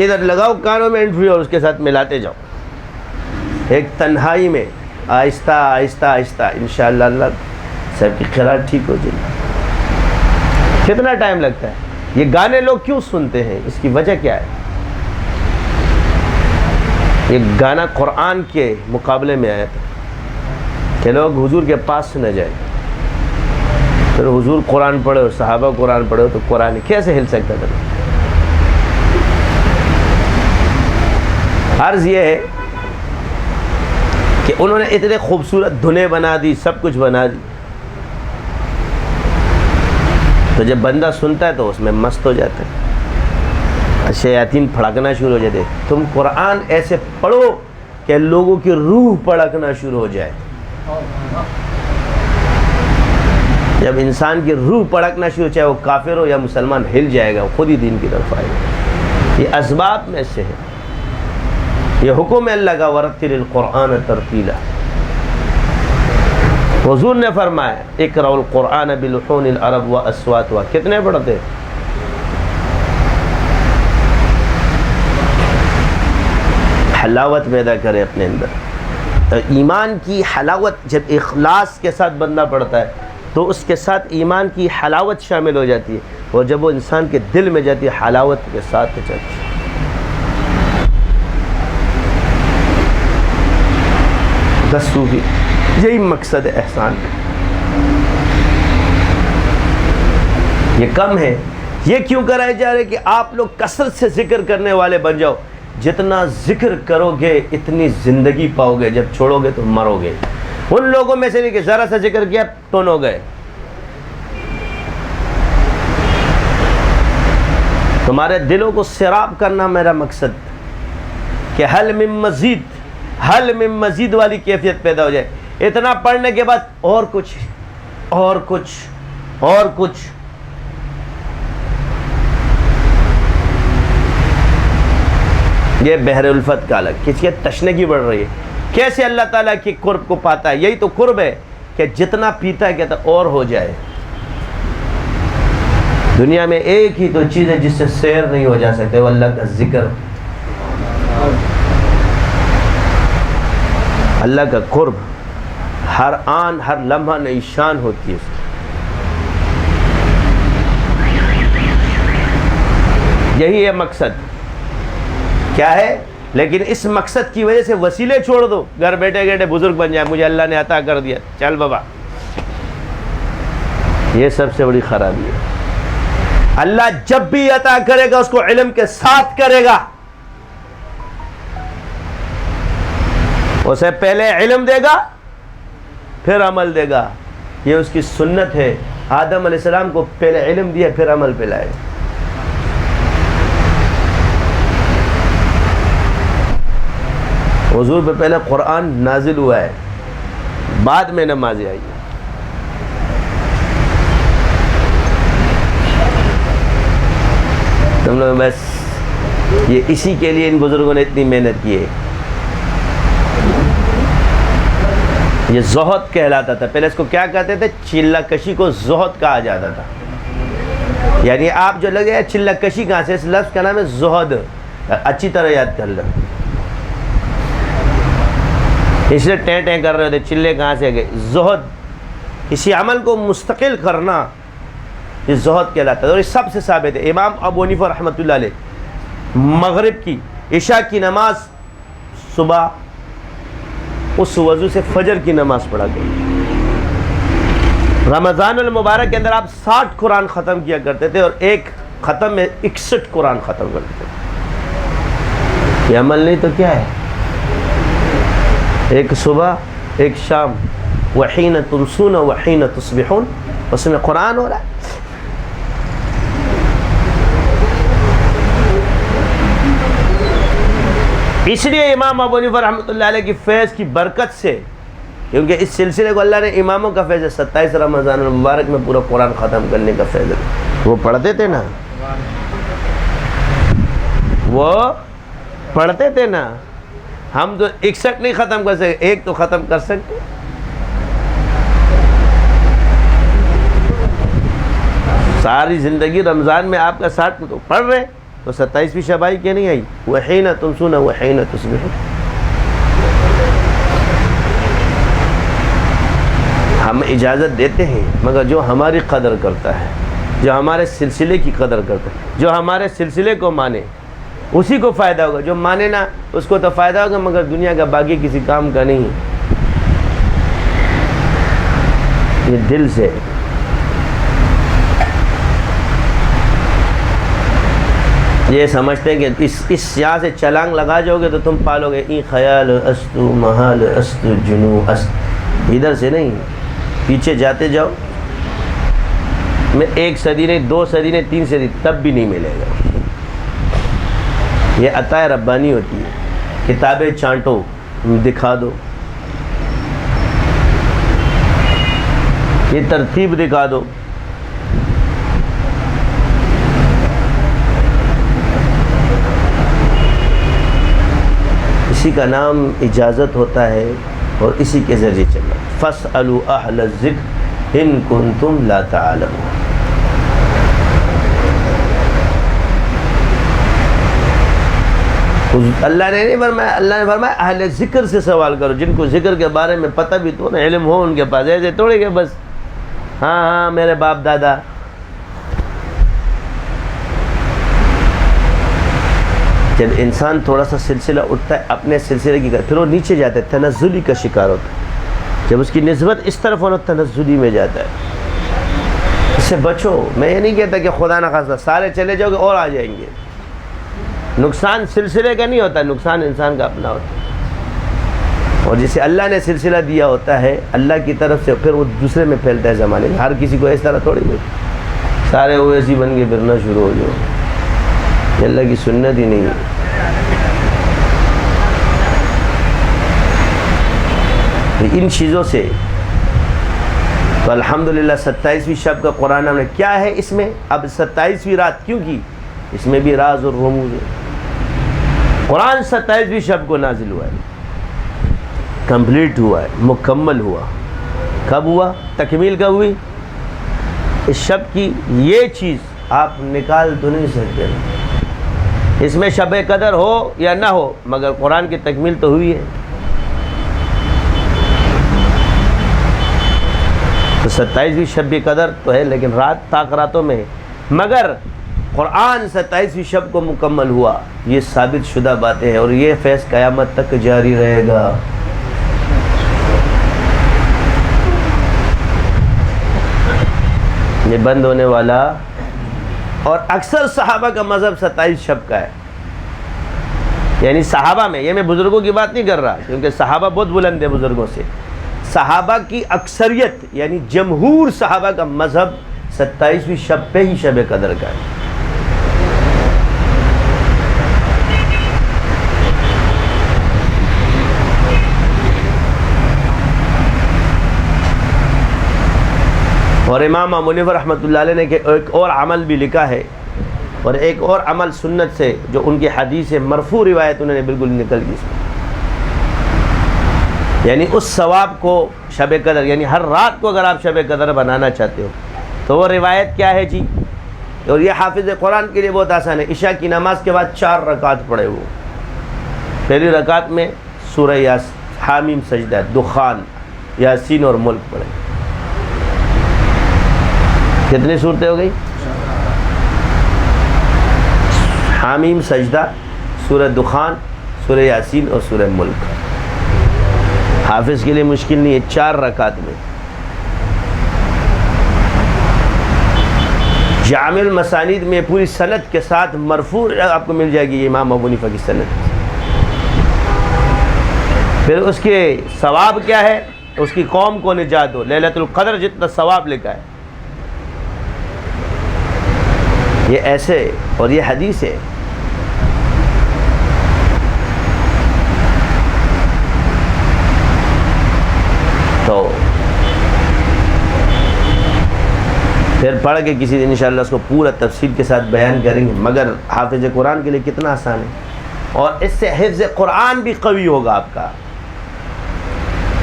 ادھر لگاؤ کانوں میں انٹرویو اور اس کے ساتھ ملاتے جاؤ. ایک تنہائی میں آہستہ آہستہ آہستہ انشاءاللہ اللہ سب کی قرات ٹھیک ہو جائے گی. کتنا ٹائم لگتا ہے؟ یہ گانے لوگ کیوں سنتے ہیں؟ اس کی وجہ کیا ہے؟ یہ گانا قرآن کے مقابلے میں آیا تھا کہ لوگ حضور کے پاس نہ جائیں. پھر حضور قرآن پڑھے اور صحابہ قرآن پڑھے تو قرآن کیسے ہل سکتا تھا؟ عرض یہ ہے کہ انہوں نے اتنے خوبصورت دھنیں بنا دی، سب کچھ بنا دی. تو جب بندہ سنتا ہے تو اس میں مست ہو جاتا ہے. شیاطین پھڑکنا شروع ہو جاتے. تم قرآن ایسے پڑھو کہ لوگوں کی روح پھڑکنا شروع ہو جائے. جب انسان کی روح پھڑکنا شروع، چاہے وہ کافر ہو یا مسلمان، ہل جائے گا، خود ہی دین کی طرف آئے گا. یہ اسباب میں سے ہے. یہ حکم ہے اللہ کا، ورتل القرآن ترتیلا. حضور نے فرمایا اقرأ القرآن بلحون العرب واصواتها. کتنے پڑھتے؟ حلاوت پیدا کرے اپنے اندر. ایمان کی حلاوت جب اخلاص کے ساتھ بندہ پڑھتا ہے تو اس کے ساتھ ایمان کی حلاوت شامل ہو جاتی ہے. اور جب وہ انسان کے دل میں جاتی ہے، حلاوت کے ساتھ چلتی ہے. صوفی یہی مقصد ہے احسان کا. یہ کم ہے. یہ کیوں کرائے جا رہے کہ آپ لوگ کثرت سے ذکر کرنے والے بن جاؤ. جتنا ذکر کرو گے اتنی زندگی پاؤ گے. جب چھوڑو گے تو مرو گے. ان لوگوں میں سے نہیں کہ ذرا سا ذکر کیا ٹون ہو گئے. تمہارے دلوں کو سیراب کرنا میرا مقصد، کہ حل من مزید والی کیفیت پیدا ہو جائے. اتنا پڑھنے کے بعد اور کچھ اور کچھ اور کچھ. یہ بحر الفت کا الگ، کسی کی تشنگی بڑھ رہی ہے، کیسے اللہ تعالیٰ کی قرب کو پاتا ہے؟ یہی تو قرب ہے کہ جتنا پیتا ہے کہتا اور ہو جائے۔ دنیا میں ایک ہی تو چیز ہے جس سے سیر نہیں ہو جا سکتے، وہ اللہ کا ذکر، اللہ کا قرب، ہر آن ہر لمحہ نئی شان ہوتی ہے۔ یہی ہے مقصد، کیا ہے؟ لیکن اس مقصد کی وجہ سے وسیلے چھوڑ دو، گھر بیٹھے بیٹھے بزرگ بن جائے، مجھے اللہ نے عطا کر دیا، چل بابا، یہ سب سے بڑی خرابی ہے۔ اللہ جب بھی عطا کرے گا اس کو علم کے ساتھ کرے گا، اسے پہلے علم دے گا پھر عمل دے گا، یہ اس کی سنت ہے۔ آدم علیہ السلام کو پہلے علم دیا پھر عمل پہ لائے۔ حضور پہ پہلے قرآن نازل ہوا ہے، بعد میں نمازیں آئی۔ تم لوگ بس یہ اسی کے لیے ان بزرگوں نے اتنی محنت کی ہے۔ یہ زہد کہلاتا تھا، پہلے اس کو کیا کہتے تھے؟ چلہ کشی کو زہد کہا جاتا تھا۔ یعنی آپ جو لگے چلہ کشی کہاں سے، اس لفظ کا نام ہے زہد، اچھی طرح یاد کر لیں۔ اس لیے ٹیں ٹیں کر رہے تھے، چلے کہاں سے گئے؟ زہد، کسی عمل کو مستقل کرنا، یہ زہد کہلاتا ہے۔ اور یہ سب سے ثابت ہے۔ امام ابو حنیفہ رحمۃ اللہ علیہ مغرب کی عشاء کی نماز صبح اس وضو سے فجر کی نماز پڑھا کرتے، رمضان المبارک کے اندر آپ 60 قرآن ختم کیا کرتے تھے، اور ایک ختم میں 61 قرآن ختم کرتے تھے۔ یہ عمل نہیں تو کیا ہے؟ ایک صبح ایک شام، وحین تمسون وحین تصبحون، اس میں قرآن ہو رہا ہے۔ اس لیے امام ابو حنیفہ رحمۃ اللہ علیہ کی فیض کی برکت سے، کیونکہ اس سلسلے کو اللہ نے اماموں کا فیض ہے، 27 رمضان المبارک میں پورا قرآن ختم کرنے کا فیض ہے۔ وہ پڑھتے تھے نا، وہ پڑھتے تھے نا، ہم تو 61 نہیں ختم کر سکتے، ایک تو ختم کر سکتے۔ ساری زندگی رمضان میں آپ کا 60 تو پڑھ رہے، تو 27ویں شبائی کیا نہیں آئی؟ وحین تمسون وحین تصبحون۔ ہم اجازت دیتے ہیں، مگر جو ہماری قدر کرتا ہے، جو ہمارے سلسلے کی قدر کرتا ہے، جو ہمارے سلسلے کو مانے اسی کو فائدہ ہوگا، جو مانے نہ اس کو تو فائدہ ہوگا مگر دنیا کا باقی کسی کام کا نہیں۔ یہ دل سے یہ سمجھتے ہیں کہ اس یہاں سے چلانگ لگا جاؤ گے تو تم پالو گے، این خیال استو محال استو جنو است، ادھر سے نہیں، پیچھے جاتے جاؤ، میں 1 صدی نہیں، 2 صدی نہیں، 3 صدی تب بھی نہیں ملے گا۔ یہ عطا ربانی ہوتی ہے، کتابیں چانٹو، دکھا دو، یہ ترتیب دکھا دو۔ اسی کا نام اجازت ہوتا ہے اور اسی کے ذریعے چلنا۔ فَاسْأَلُوا أَهْلَ الذِّكْرِ إِن كُنتُمْ لَا تَعْلَمُونَ۔ اللہ نے نہیں فرمایا، اللہ نے فرمایا اہل ذکر سے سوال کرو، جن کو ذکر کے بارے میں پتہ بھی تو نا، علم ہو ان کے پاس، ایسے تھوڑے کہ بس ہاں میرے باپ دادا۔ جب انسان تھوڑا سا سلسلہ اٹھتا ہے اپنے سلسلے کی، پھر وہ نیچے جاتا ہے، تنزلی کا شکار ہوتا ہے۔ جب اس کی نسبت اس طرف ہونا، تنزلی میں جاتا ہے۔ اس سے بچو۔ میں یہ نہیں کہتا کہ خدا نخواستہ سارے چلے جاؤ گے اور آ جائیں گے، نقصان سلسلے کا نہیں ہوتا، نقصان انسان کا اپنا ہوتا ہے۔ اور جسے اللہ نے سلسلہ دیا ہوتا ہے اللہ کی طرف سے، پھر وہ دوسرے میں پھیلتا ہے زمانے میں۔ ہر کسی کو اس طرح تھوڑی نہیں سارے وہ ایسی بن کے پھرنا شروع ہو جاؤ، یہ اللہ کی سنت ہی نہیں ہے۔ ان چیزوں سے تو الحمدللہ 27ویں شب کا قرآن ہم نے کیا ہے اس میں؟ اب 27ویں رات کیوں کی؟ اس میں بھی راز اور رموز ہے۔ قرآن 27ویں شب کو نازل ہوا ہے، کمپلیٹ ہوا ہے، مکمل ہوا۔ کب ہوا؟ تکمیل کب ہوئی؟ اس شب کی یہ چیز آپ نکال تو نہیں سکتے، اس میں شب قدر ہو یا نہ ہو مگر قرآن کی تکمیل تو ہوئی ہے۔ تو 27ویں شب قدر تو ہے لیکن رات طاق راتوں میں ہے، مگر قرآن 27ویں شب کو مکمل ہوا، یہ ثابت شدہ باتیں ہیں اور یہ فیض قیامت تک جاری رہے گا۔ یہ بند ہونے والا، اور اکثر صحابہ کا مذہب 27 شب کا ہے، یعنی صحابہ میں، یہ میں بزرگوں کی بات نہیں کر رہا کیونکہ صحابہ بہت بلند ہے بزرگوں سے، صحابہ کی اکثریت یعنی جمہور صحابہ کا مذہب 27ویں شب پہ ہی شب قدر کا ہے۔ اور امام ابو حنیفہ رحمۃ اللہ علیہ نے ایک اور عمل بھی لکھا ہے، اور ایک اور عمل سنت سے جو ان کی حدیث مرفوع روایت انہوں نے بالکل نکل گئی، یعنی اس ثواب کو شب قدر، یعنی ہر رات کو اگر آپ شب قدر بنانا چاہتے ہو تو وہ روایت کیا ہے جی؟ اور یہ حافظ قرآن کے لیے بہت آسان ہے، عشاء کی نماز کے بعد 4 رکعت پڑھے وہ، پہلی رکعت میں سورہ حامیم سجدہ، دخان، یاسین اور ملک پڑھے۔ کتنی صورتیں ہو گئی؟ حامیم سجدہ، سورہ دخان، سورہ یاسین اور سورہ ملک۔ حافظ کے لیے مشکل نہیں ہے، 4 رکعت میں۔ جامع المسانید میں پوری سند کے ساتھ مرفوع آپ کو مل جائے گی، یہ امام ابو حنیفہ کی سند۔ پھر اس کے ثواب کیا ہے؟ اس کی قوم کو نجات دو، لیلۃ القدر جتنا ثواب لکھا ہے، یہ ایسے، اور یہ حدیث ہے۔ تو پھر پڑھ کے کسی دن انشاءاللہ اس کو پورا تفصیل کے ساتھ بیان کریں گے، مگر حافظ قرآن کے لیے کتنا آسان ہے، اور اس سے حفظ قرآن بھی قوی ہوگا آپ کا،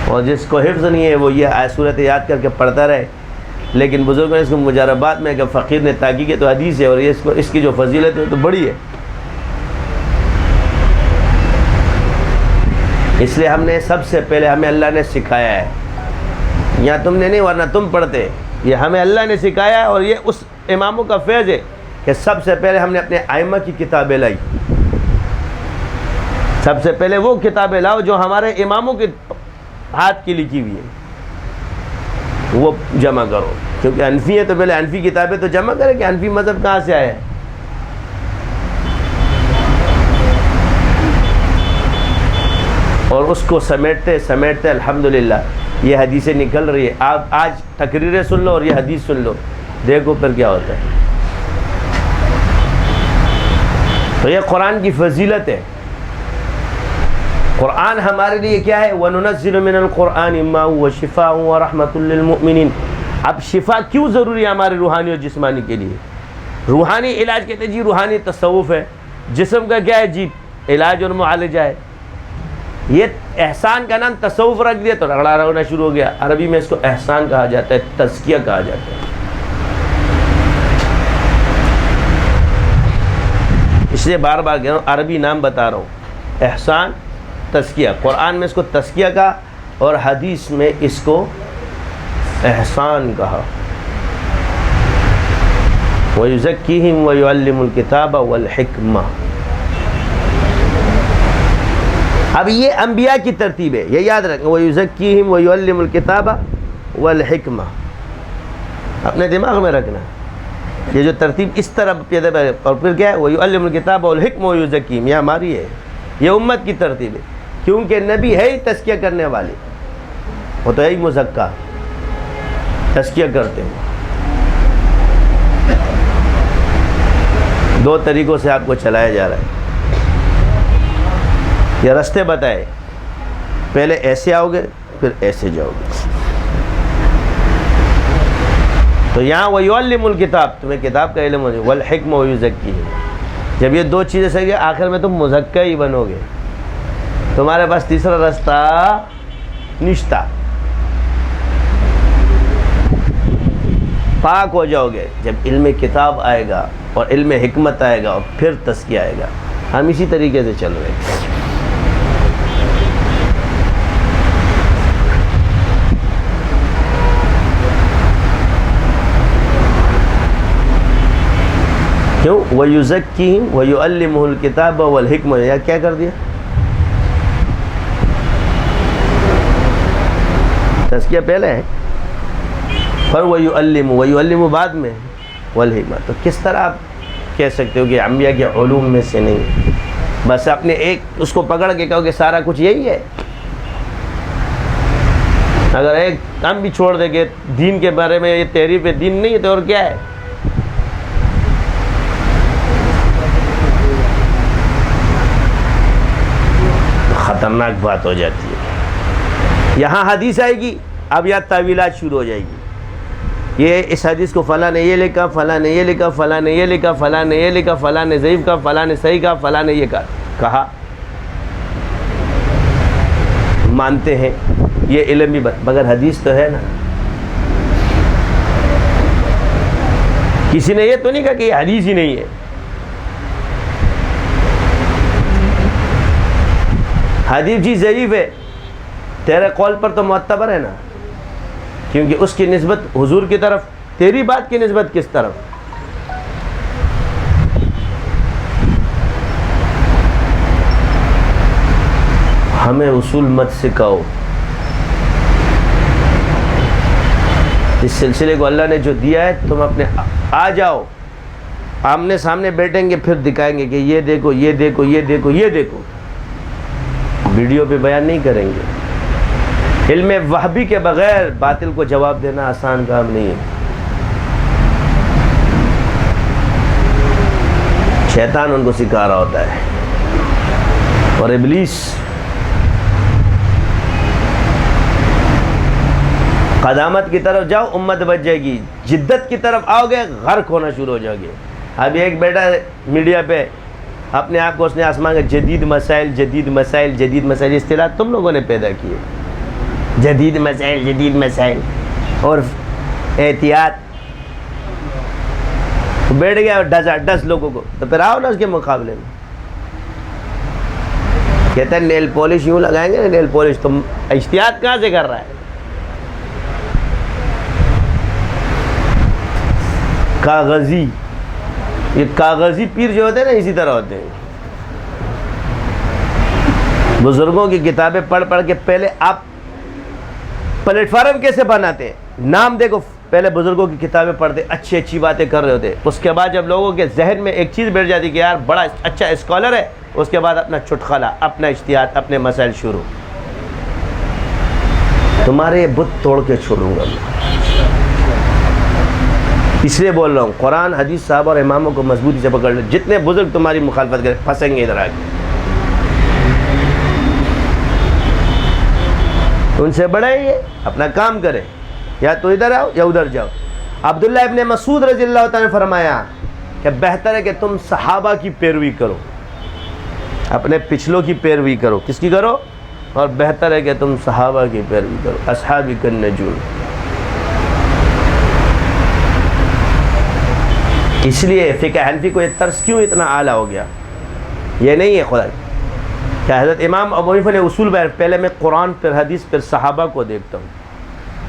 اور جس کو حفظ نہیں ہے وہ یہ صورت یاد کر کے پڑھتا رہے، لیکن بزرگوں نے اس کو مجربات میں کہ فقیر نے تاکید کی تو حدیث ہے، اور یہ اس کی جو فضیلت ہے تو بڑی ہے۔ اس لیے ہم نے سب سے پہلے، ہمیں اللہ نے سکھایا ہے، یا تم نے نہیں ورنہ تم پڑھتے، یہ ہمیں اللہ نے سکھایا ہے، اور یہ اس اماموں کا فیض ہے کہ سب سے پہلے ہم نے اپنے ائمہ کی کتابیں لائی، سب سے پہلے وہ کتابیں لاؤ جو ہمارے اماموں کے ہاتھ کی لکھی ہوئی ہے، وہ جمع کرو، کیونکہ حنفی ہے تو پہلے حنفی کتابیں تو جمع کریں کہ حنفی مذہب کہاں سے آیا ہے۔ اور اس کو سمیٹتے سمیٹتے الحمدللہ یہ حدیثیں نکل رہی ہے۔ آپ آج تقریریں سن لو اور یہ حدیث سن لو، دیکھو پھر کیا ہوتا ہے۔ تو یہ قرآن کی فضیلت ہے۔ قرآن ہمارے لیے کیا ہے؟ وَنُنَزِّلُ مِنَ الْقُرْآنِ مَا هُوَ شِفَاءٌ وَرَحْمَةٌ لِّلْمُؤْمِنِينَ۔ اب شفا کیوں ضروری ہے ہمارے روحانی اور جسمانی کے لیے؟ روحانی علاج کہتے ہیں جی روحانی تصوف ہے، جسم کا کیا ہے جی علاج اور معالجہ ہے۔ یہ احسان کا نام تصوف رکھ دیا تو رگڑا ہونا شروع ہو گیا۔ عربی میں اس کو احسان کہا جاتا ہے، تزکیہ کہا جاتا ہے۔ اس لیے بار بار کہہ رہا ہوں، عربی نام بتا رہا ہوں، احسان، تزکیہ۔ قرآن میں اس کو تزکیہ کہا اور حدیث میں اس کو احسان کہا۔ وَيُزَكِّيهِمْ وَيُعَلِّمُ الْكِتَابَ وَالْحِكْمَةَ۔ اب یہ انبیاء کی ترتیب ہے، یہ یاد رکھیں، وَيُزَكِّيهِمْ وَيُعَلِّمُ الْكِتَابَ وَالْحِكْمَةَ، اپنے دماغ میں رکھنا یہ جو ترتیب اس طرح پیدا ہے۔ اور پھر کیا ہے؟ وَيُعَلِّمُ الْكِتَابَ وَالْحِكْمَةَ وَيُزَكِّيهِمْ، یہ ہماری ہے، یہ امت کی ترتیب ہے، کیونکہ نبی ہے ہی تزکیہ کرنے والے، وہ تو ہے ہی مزکہ، تزکیہ کرتے ہیں۔ دو طریقوں سے آپ کو چلایا جا رہا ہے، یہ رستے بتائے، پہلے ایسے آؤ گے پھر ایسے جاؤ گے۔ تو یہاں وَيُعَلِّمُ الْكِتَابَ، تمہیں کتاب کا علم ہو جائے، وَالْحِكْمَةَ وَيُزَكِّيهِمْ، جب یہ دو چیزیں صحیح ہے آخر میں تم مزکہ ہی بنو گے، تمہارے پاس تیسرا راستہ نشتا، پاک ہو جاؤ گے جب علم کتاب آئے گا اور علم حکمت آئے گا اور پھر تزکیہ آئے گا۔ ہم اسی طریقے سے چل رہے ہیں۔ کیوں؟ وَيُزَكِّهِمْ وَيُعَلِّمُهُ الْكِتَابَ وَالْحِكْمَةَ، یا کیا کر دیا؟ تزکیہ پہلے ہے، پر وَيُعَلِّمُ بعد میں، وَالْحِكْمَةَ۔ تو کس طرح آپ کہہ سکتے ہو کہ انبیاء کے علوم میں سے نہیں؟ بس اپنے ایک اس کو پکڑ کے کہو کہ سارا کچھ یہی ہے۔ اگر ایک ہم بھی چھوڑ دیں کہ دین کے بارے میں یہ تحریف دین نہیں ہے تو اور کیا ہے؟ خطرناک بات ہو جاتی ہے۔ یہاں حدیث آئے گی، اب یہاں تعویلات شروع ہو جائے گی، یہ اس حدیث کو فلاں نے یہ لکھا، فلاں نے یہ لکھا، فلاں نے یہ لکھا، فلاں نے یہ لکھا، فلاں نے ضعیف کہا، فلاں نے صحیح کہا، فلاں نے یہ کہا۔ مانتے ہیں یہ علم بھی، مگر حدیث تو ہے نا۔ کسی نے یہ تو نہیں کہا کہ یہ حدیث ہی نہیں ہے۔ حدیث جی ضعیف ہے، تیرے قول پر تو معتبر ہے نا، کیونکہ اس کی نسبت حضور کی طرف، تیری بات کی نسبت کس طرف؟ ہمیں اصول مت سکھاؤ۔ اس سلسلے کو اللہ نے جو دیا ہے، تم اپنے آ جاؤ، آمنے سامنے بیٹھیں گے، پھر دکھائیں گے کہ یہ دیکھو، یہ دیکھو، یہ دیکھو، یہ دیکھو۔ ویڈیو پہ بیان نہیں کریں گے۔ علم وہبی کے بغیر باطل کو جواب دینا آسان کام نہیں ہے۔ شیطان ان کو سکھا رہا ہوتا ہے، اور ابلیس قدامت کی طرف جاؤ امت بچ جائے گی، جدت کی طرف آؤ گے غرق ہونا شروع ہو جاؤ گے۔ ابھی ایک بیٹا میڈیا پہ اپنے آپ کو اس نے آسمان کے جدید مسائل، جدید مسائل، جدید مسائل، اصطلاح تم لوگوں نے پیدا کیے، جدید مسائل، جدید مسائل اور احتیاط۔ بیٹھ گیا 10 لوگوں کو، تو پھر آؤ نا اس کے مقابلے میں۔ کہتا ہے نیل پالش یوں لگائیں گے نا، نیل پالش، تم احتیاط کہاں سے کر رہا ہے؟ کاغذی، یہ کاغذی پیر جو ہوتے ہیں نا اسی طرح ہوتے ہیں۔ بزرگوں کی کتابیں پڑھ پڑھ کے پہلے آپ پلیٹ فارم کیسے بناتے ہیں؟ نام دیکھو، پہلے بزرگوں کی کتابیں پڑھتے، اچھی اچھی باتیں کر رہے ہوتے، اس کے بعد جب لوگوں کے ذہن میں ایک چیز بیٹھ جاتی کہ یار بڑا اچھا اسکالر ہے، اس کے بعد اپنا چٹخلا، اپنا اجتہاد، اپنے مسائل شروع۔ تمہارے یہ بت توڑ کے چھوڑوں گا میں، اس لیے بول رہا ہوں قرآن حدیث صحابہ اور اماموں کو مضبوطی سے پکڑ لیں۔ جتنے بزرگ تمہاری مخالفت کریں پھنسیں گے ادھر آ کے، ان سے بڑے یہ اپنا کام کریں، یا تو ادھر آؤ یا ادھر جاؤ۔ عبداللہ ابن مسعود رضی اللہ تعالیٰ نے فرمایا کہ بہتر ہے کہ تم صحابہ کی پیروی کرو، اپنے پچھلوں کی پیروی کرو۔ کس کی کرو؟ اور بہتر ہے کہ تم صحابہ کی پیروی کرو، اصحابک النجوم۔ اس لیے فقہ حنفی کو یہ طرز کیوں اتنا اعلیٰ ہو گیا؟ یہ نہیں ہے خدا کہ حضرت امام ابو حنیفہ نے اصول بیان، پہلے میں قرآن پھر حدیث پھر صحابہ کو دیکھتا ہوں،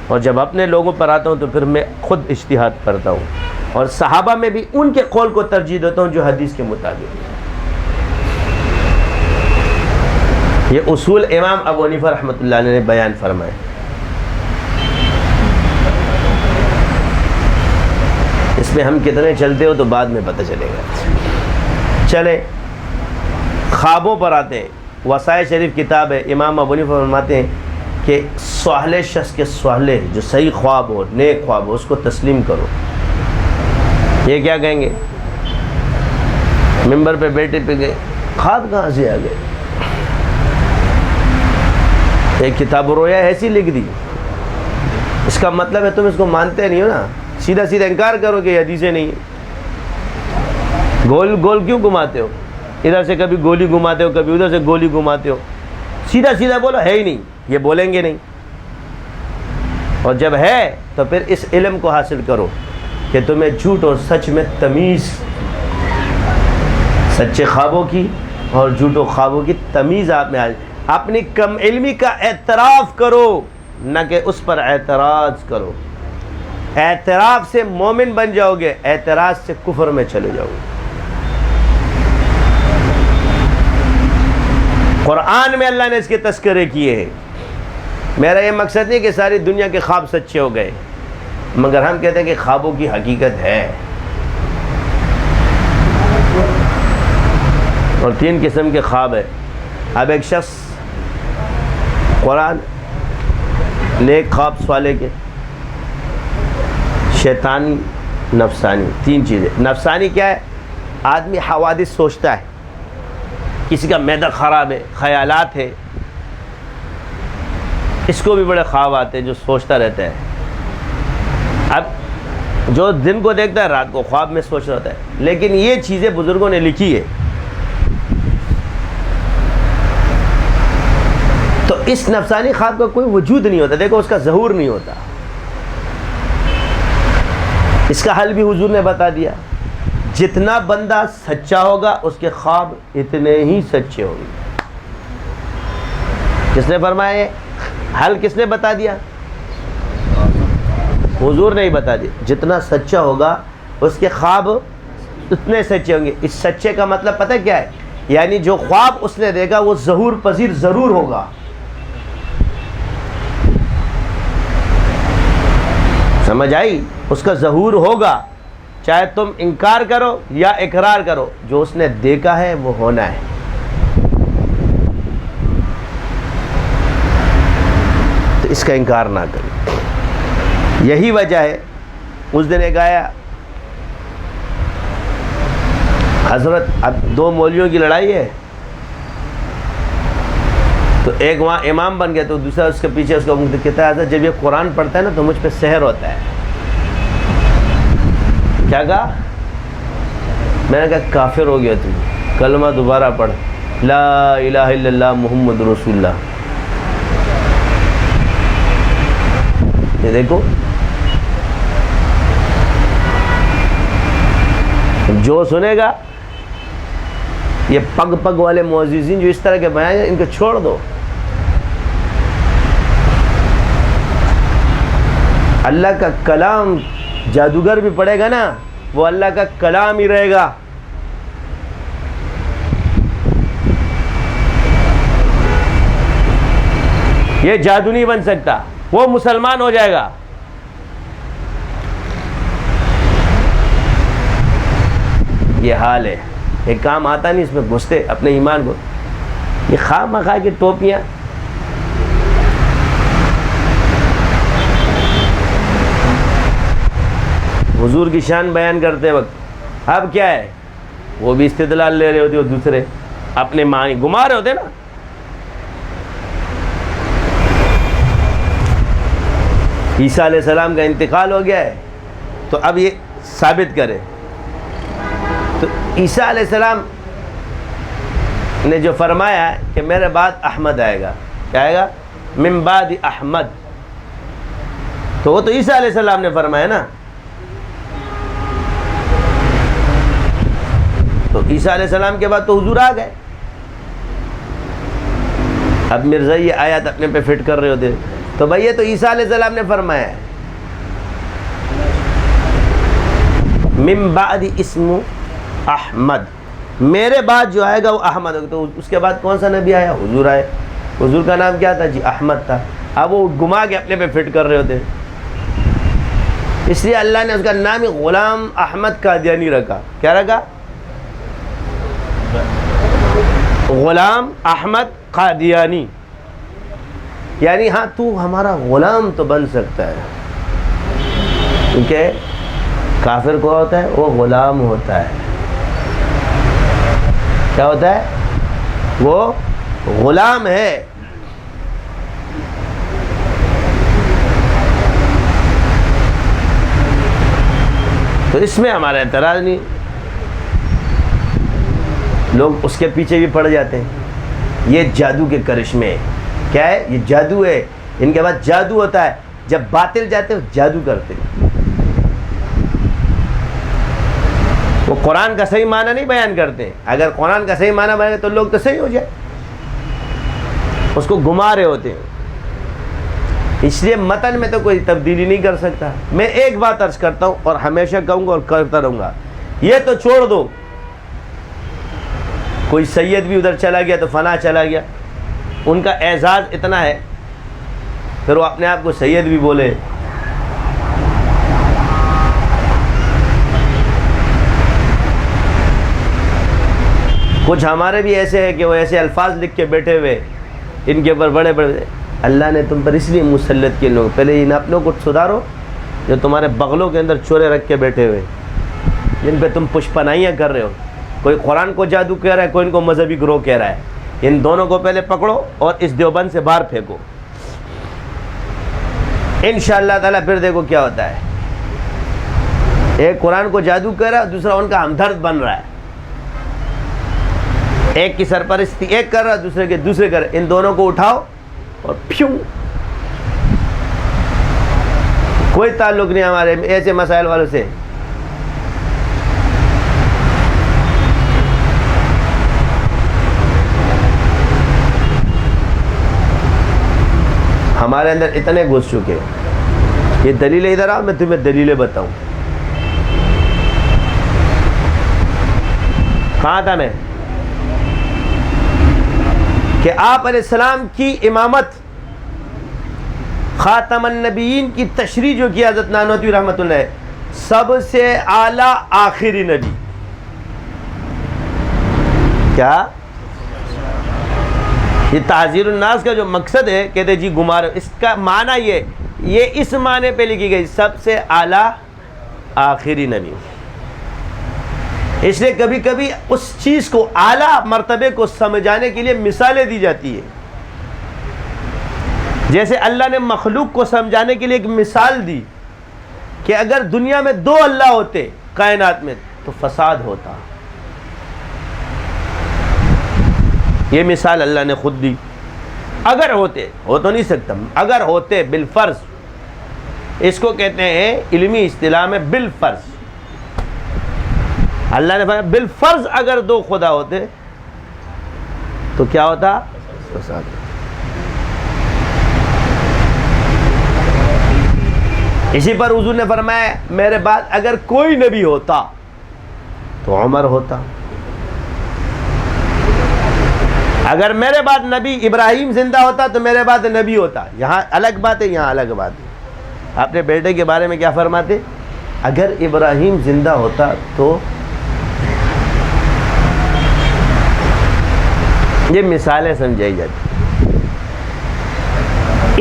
اور جب اپنے لوگوں پر آتا ہوں تو پھر میں خود اجتہاد کرتا ہوں، اور صحابہ میں بھی ان کے قول کو ترجیح دیتا ہوں جو حدیث کے مطابق۔ یہ اصول امام ابو حنیفہ رحمۃ اللہ علیہ نے بیان فرمائے۔ اس میں ہم کتنے چلتے ہو تو بعد میں پتہ چلے گا۔ چلے خوابوں پر آتے ہیں۔ وصائے شریف کتاب ہے، امام ابو حنیفہ فرماتے ہیں کہ سوالے شخص کے سوالے جو صحیح خواب ہو، نیک خواب ہو، اس کو تسلیم کرو۔ یہ کیا کہیں گے؟ ممبر پہ بیٹھے پہ گئے، خواب کہاں سے آ گئے؟ ایک کتاب رویا ایسی لکھ دی، اس کا مطلب ہے تم اس کو مانتے نہیں ہو نا، سیدھا سیدھا انکار کرو کہ یہ حدیثیں نہیں ہیں۔ گول گول کیوں گھماتے ہو؟ ادھر سے کبھی گولی گھماتے ہو، کبھی ادھر سے گولی گھماتے ہو. سیدھا سیدھا بولو، ہے ہی نہیں، یہ بولیں گے نہیں. اور جب ہے تو پھر اس علم کو حاصل کرو کہ تمہیں جھوٹ اور سچ میں تمیز، سچے خوابوں کی اور جھوٹوں خوابوں کی تمیز آپ میں آ جائے. اپنی کم علمی کا اعتراف کرو، نہ کہ اس پر اعتراض کرو. اعتراف سے مومن بن جاؤ گے، اعتراض سے کفر میں چلے جاؤ گے. قرآن میں اللہ نے اس کے تذکرے کیے ہیں. میرا یہ مقصد نہیں کہ ساری دنیا کے خواب سچے ہو گئے، مگر ہم کہتے ہیں کہ خوابوں کی حقیقت ہے. اور 3 قسم کے خواب ہے. اب ایک شخص قرآن نیک خواب سوالے کے، شیطانی، نفسانی. 3 چیزیں. نفسانی کیا ہے؟ آدمی حوادث سوچتا ہے، کسی کا معدہ خراب ہے، خیالات ہے، اس کو بھی بڑے خواب آتے ہیں جو سوچتا رہتا ہے. اب جو دن کو دیکھتا ہے رات کو خواب میں سوچ رہا ہے. لیکن یہ چیزیں بزرگوں نے لکھی ہے. تو اس نفسانی خواب کا کوئی وجود نہیں ہوتا. دیکھو اس کا ظہور نہیں ہوتا. اس کا حل بھی حضور نے بتا دیا. جتنا بندہ سچا ہوگا اس کے خواب اتنے ہی سچے ہوں گے. کس نے فرمایا یہ حل؟ کس نے بتا دیا؟ حضور نے ہی بتا دیا. جتنا سچا ہوگا اس کے خواب اتنے سچے ہوں گے. اس سچے کا مطلب پتہ کیا ہے؟ یعنی جو خواب اس نے دیکھا وہ ظہور پذیر ضرور ہوگا. سمجھ آئی؟ اس کا ظہور ہوگا، چاہے تم انکار کرو یا اقرار کرو. جو اس نے دیکھا ہے وہ ہونا ہے. تو اس کا انکار نہ کرو. یہی وجہ ہے اس دن ایک آیا حضرت، اب 2 مولویوں کی لڑائی ہے، تو ایک وہاں امام بن گیا تو دوسرا اس کے پیچھے اس کا کہتا ہے حضرت جب یہ قرآن پڑھتا ہے نا تو مجھ پہ سحر ہوتا ہے. کیا کہا؟ میں نے کہا کافر ہو گیا تم، کلمہ دوبارہ پڑھ، لا الہ الا اللہ محمد رسول اللہ. یہ دیکھو جو سنے گا، یہ پگ پگ والے معززین جو اس طرح کے بیان ہیں ان کو چھوڑ دو. اللہ کا کلام جادوگر بھی پڑھے گا نا وہ اللہ کا کلام ہی رہے گا. یہ جادو نہیں بن سکتا، وہ مسلمان ہو جائے گا. یہ حال ہے. ایک کام آتا نہیں، اس میں گھستے اپنے ایمان کو. یہ خواہ مخواہ کی ٹوپیاں، حضور کی شان بیان کرتے وقت اب کیا ہے، وہ بھی استدلال لے رہے ہوتے اور دوسرے اپنے معنی گما رہے ہوتے نا. عیسیٰ علیہ السلام کا انتقال ہو گیا ہے تو اب یہ ثابت کرے. تو عیسیٰ علیہ السلام نے جو فرمایا ہے کہ میرے بعد احمد آئے گا، کیا آئے گا؟ من بعد احمد. تو وہ تو عیسیٰ علیہ السلام نے فرمایا نا. تو عیسیٰ علیہ السلام کے بعد تو حضور آ گئے. اب مرزا یہ آیات اپنے پہ فٹ کر رہے ہوتے. تو بھائی یہ تو عیسیٰ علیہ السلام نے فرمایا ہے من بعد اسم احمد، میرے بعد جو آئے گا وہ احمد ہوگا. تو اس کے بعد کون سا نبی آیا؟ حضور آئے. حضور کا نام کیا تھا جی؟ احمد تھا. اب وہ گما کے اپنے پہ فٹ کر رہے ہوتے. اس لیے اللہ نے اس کا نام ہی غلام احمد قادیانی رکھا. کیا رکھا؟ غلام احمد قادیانی. یعنی ہاں تو ہمارا غلام تو بن سکتا ہے، کیونکہ کافر کو ہوتا ہے وہ غلام ہوتا ہے. کیا ہوتا ہے؟ وہ غلام ہے. تو اس میں ہمارا اعتراض نہیں. لوگ اس کے پیچھے بھی پڑ جاتے ہیں. یہ جادو کے کرشمے ہیں. کیا ہے؟ یہ جادو ہے. ان کے بعد جادو ہوتا ہے. جب باطل جاتے ہیں جادو کرتے ہیں. وہ قرآن کا صحیح معنی نہیں بیان کرتے. اگر قرآن کا صحیح معنی بیان کرتے تو لوگ تو صحیح ہو جائے. اس کو گھما رہے ہوتے ہیں. اس لیے متن میں تو کوئی تبدیلی نہیں کر سکتا. میں ایک بات عرض کرتا ہوں اور ہمیشہ کہوں گا اور کرتا رہوں گا, یہ تو چھوڑ دو. کوئی سید بھی ادھر چلا گیا تو فلاں چلا گیا, ان کا اعزاز اتنا ہے, پھر وہ اپنے آپ کو سید بھی بولے. کچھ ہمارے بھی ایسے ہیں کہ وہ ایسے الفاظ لکھ کے بیٹھے ہوئے, ان کے اوپر بڑے بڑے, اللہ نے تم پر اس لیے مسلط کیے لوگ, پہلے ان اپنوں کو سدھارو جو تمہارے بغلوں کے اندر چورے رکھ کے بیٹھے ہوئے, جن پہ تم پشپنائیاں کر رہے ہو. کوئی قرآن کو جادو کہہ رہا ہے, کوئی ان کو مذہبی گروہ کہہ رہا ہے. ان دونوں کو پہلے پکڑو اور اس دیوبند سے باہر پھینکو. انشاءاللہ تعالیٰ پھر دیکھو کیا ہوتا ہے. ایک قرآن کو جادو کہہ رہا ہے, دوسرا ان کا ہمدرد بن رہا ہے. ایک کی سرپرستی ایک کر رہا ہے, دوسرے کے دوسرے کر رہا ہے. ان دونوں کو اٹھاؤ اور پھیوں. کوئی تعلق نہیں ہمارے ایسے مسائل والوں سے. ہمارے اندر اتنے گھس چکے. یہ دلیلیں ادھر آؤ, میں تمہیں دلیلیں بتاؤں. کہاں تھا میں کہ آپ علیہ السلام کی امامت, خاتم النبیین کی تشریح جو کی حضرت نانوتوی رحمۃ اللہ, سب سے اعلیٰ آخری نبی. کیا یہ تعزیر الناس کا جو مقصد ہے, کہتے جی گما رہے, اس کا معنی یہ اس معنی پہ لکھی گئی سب سے اعلیٰ آخری نبی. اس لیے کبھی کبھی اس چیز کو اعلیٰ مرتبے کو سمجھانے کے لیے مثالیں دی جاتی ہیں. جیسے اللہ نے مخلوق کو سمجھانے کے لیے ایک مثال دی کہ اگر دنیا میں 2 اللہ ہوتے کائنات میں تو فساد ہوتا. یہ مثال اللہ نے خود دی. اگر ہوتے, ہو تو نہیں سکتا, اگر ہوتے بالفرض, اس کو کہتے ہیں علمی اصطلاح میں بالفرض. اللہ نے فرمایا بالفرض اگر 2 خدا ہوتے تو کیا ہوتا؟ فساد. اسی پر حضور نے فرمایا میرے بعد اگر کوئی نبی ہوتا تو عمر ہوتا. اگر میرے بعد نبی ابراہیم زندہ ہوتا تو میرے بعد نبی ہوتا. یہاں الگ بات ہے, یہاں الگ بات ہے. اپنے بیٹے کے بارے میں کیا فرماتے؟ اگر ابراہیم زندہ ہوتا تو. یہ مثالیں سمجھائی جاتی.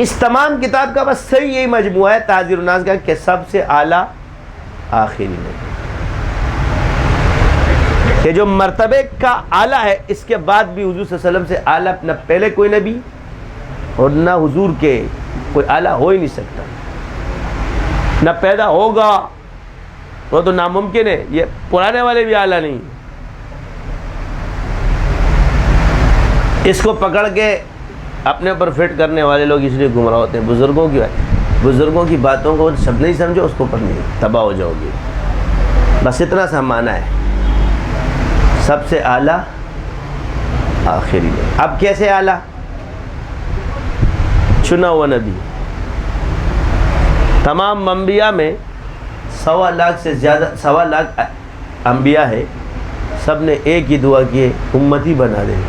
اس تمام کتاب کا بس صحیح یہی مجموعہ ہے تعزیر الناس کا کہ سب سے اعلیٰ آخری نبی, کہ جو مرتبے کا اعلیٰ ہے. اس کے بعد بھی حضور صلی اللہ علیہ وسلم سے اعلیٰ نہ پہلے کوئی نبی اور نہ حضور کے کوئی اعلیٰ ہو ہی نہیں سکتا, نہ پیدا ہوگا, وہ تو ناممکن ہے. یہ پرانے والے بھی اعلیٰ نہیں. اس کو پکڑ کے اپنے اوپر فٹ کرنے والے لوگ اس لیے گمراہ ہوتے ہیں. بزرگوں کی باتوں کو سب نہیں سمجھو, اس کو پڑھنے تباہ ہو جاؤ گے. بس اتنا سا معنی ہے سب سے اعلیٰ آخری نبی. اب کیسے اعلیٰ؟ چنا ہوا نبی. تمام انبیاء میں 1.25 لاکھ سے زیادہ 1.25 لاکھ انبیاء ہے, سب نے ایک ہی دعا کی ہے, امتی بنا دے.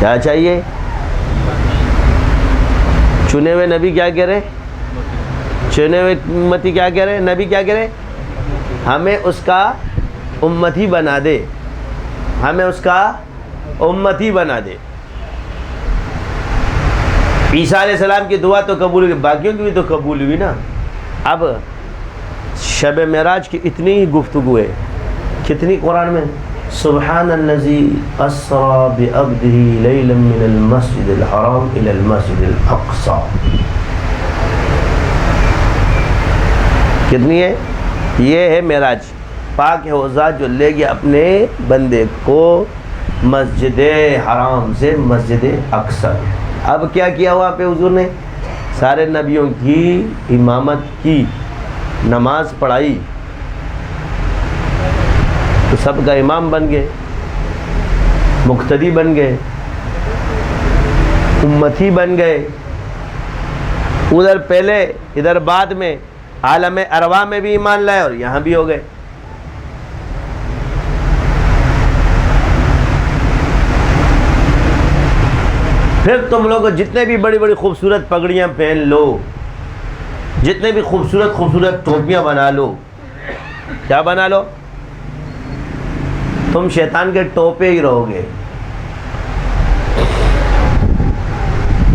کیا چاہیے؟ چنے ہوئے نبی کیا کہہ رہے؟ چنے ہوئے امتی کیا کہہ رہے؟ نبی کیا کہہ رہے؟ ہمیں اس کا امتی بنا دے, ہمیں اس کا امتی بنا دے. عیسیٰ علیہ السلام کی دعا تو قبول ہوئی, باقیوں کی بھی تو قبول ہوئی نا. اب شب معراج کی اتنی ہی گفتگو ہے, کتنی قرآن میں؟ سبحان الذی اسری بعبدہ لیلا من المسجد الحرام الی المسجد الاقصی. کتنی ہے؟ یہ ہے معراج. پاک ہے وہ ذات جو لے گیا اپنے بندے کو مسجد حرام سے مسجد اقصی۔ اب کیا کیا وہاں پہ حضور نے؟ سارے نبیوں کی امامت کی، نماز پڑھائی، تو سب کا امام بن گئے، مقتدی بن گئے، امتی بن گئے۔ ادھر پہلے ادھر بعد میں عالم ارواح میں بھی ایمان لائے اور یہاں بھی ہو گئے۔ پھر تم لوگ جتنے بھی بڑی بڑی خوبصورت پگڑیاں پہن لو، جتنے بھی خوبصورت خوبصورت ٹوپیاں بنا لو، کیا بنا لو؟ تم شیطان کے ٹوپے ہی رہو گے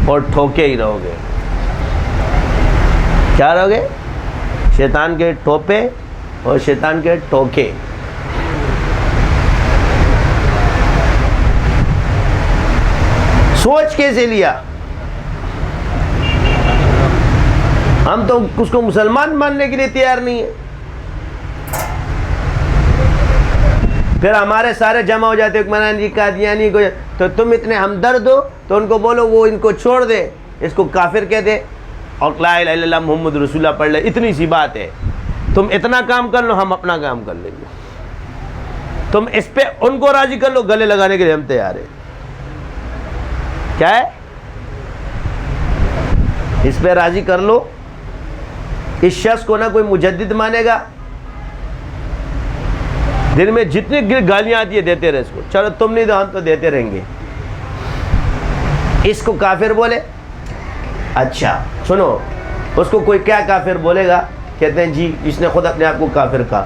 اور ٹھوکے ہی رہو گے۔ کیا رہو گے؟ شیطان کے ٹوپے اور شیطان کے ٹوکے۔ سوچ کیسے لیا؟ ہم تو اس کو مسلمان ماننے کے لیے تیار نہیں ہیں۔ پھر ہمارے سارے جمع ہو جاتے حکمران جی قادیانی کو، تو تم اتنے ہمدرد ہو تو ان کو بولو وہ ان کو چھوڑ دے، اس کو کافر کہہ دے اور لا الہ الا اللہ محمد رسول اللہ پڑھ لے، اتنی سی بات ہے۔ تم اتنا کام کر لو، ہم اپنا کام کر لیں گے۔ تم اس پہ ان کو راضی کر لو، گلے لگانے کے لیے ہم تیار ہیں۔ کیا ہے؟ اس پہ راضی کر لو۔ اس شخص کو نہ کوئی مجدد مانے گا، دن میں جتنی گالیاں آتی ہے دیتے رہے اس کو، چلو تم نہیں دو ہم تو دیتے رہیں گے۔ اس کو کافر بولے، اچھا سنو، اس کو کوئی کیا کافر بولے گا؟ کہتے ہیں جی اس نے خود اپنے آپ کو کافر کہا،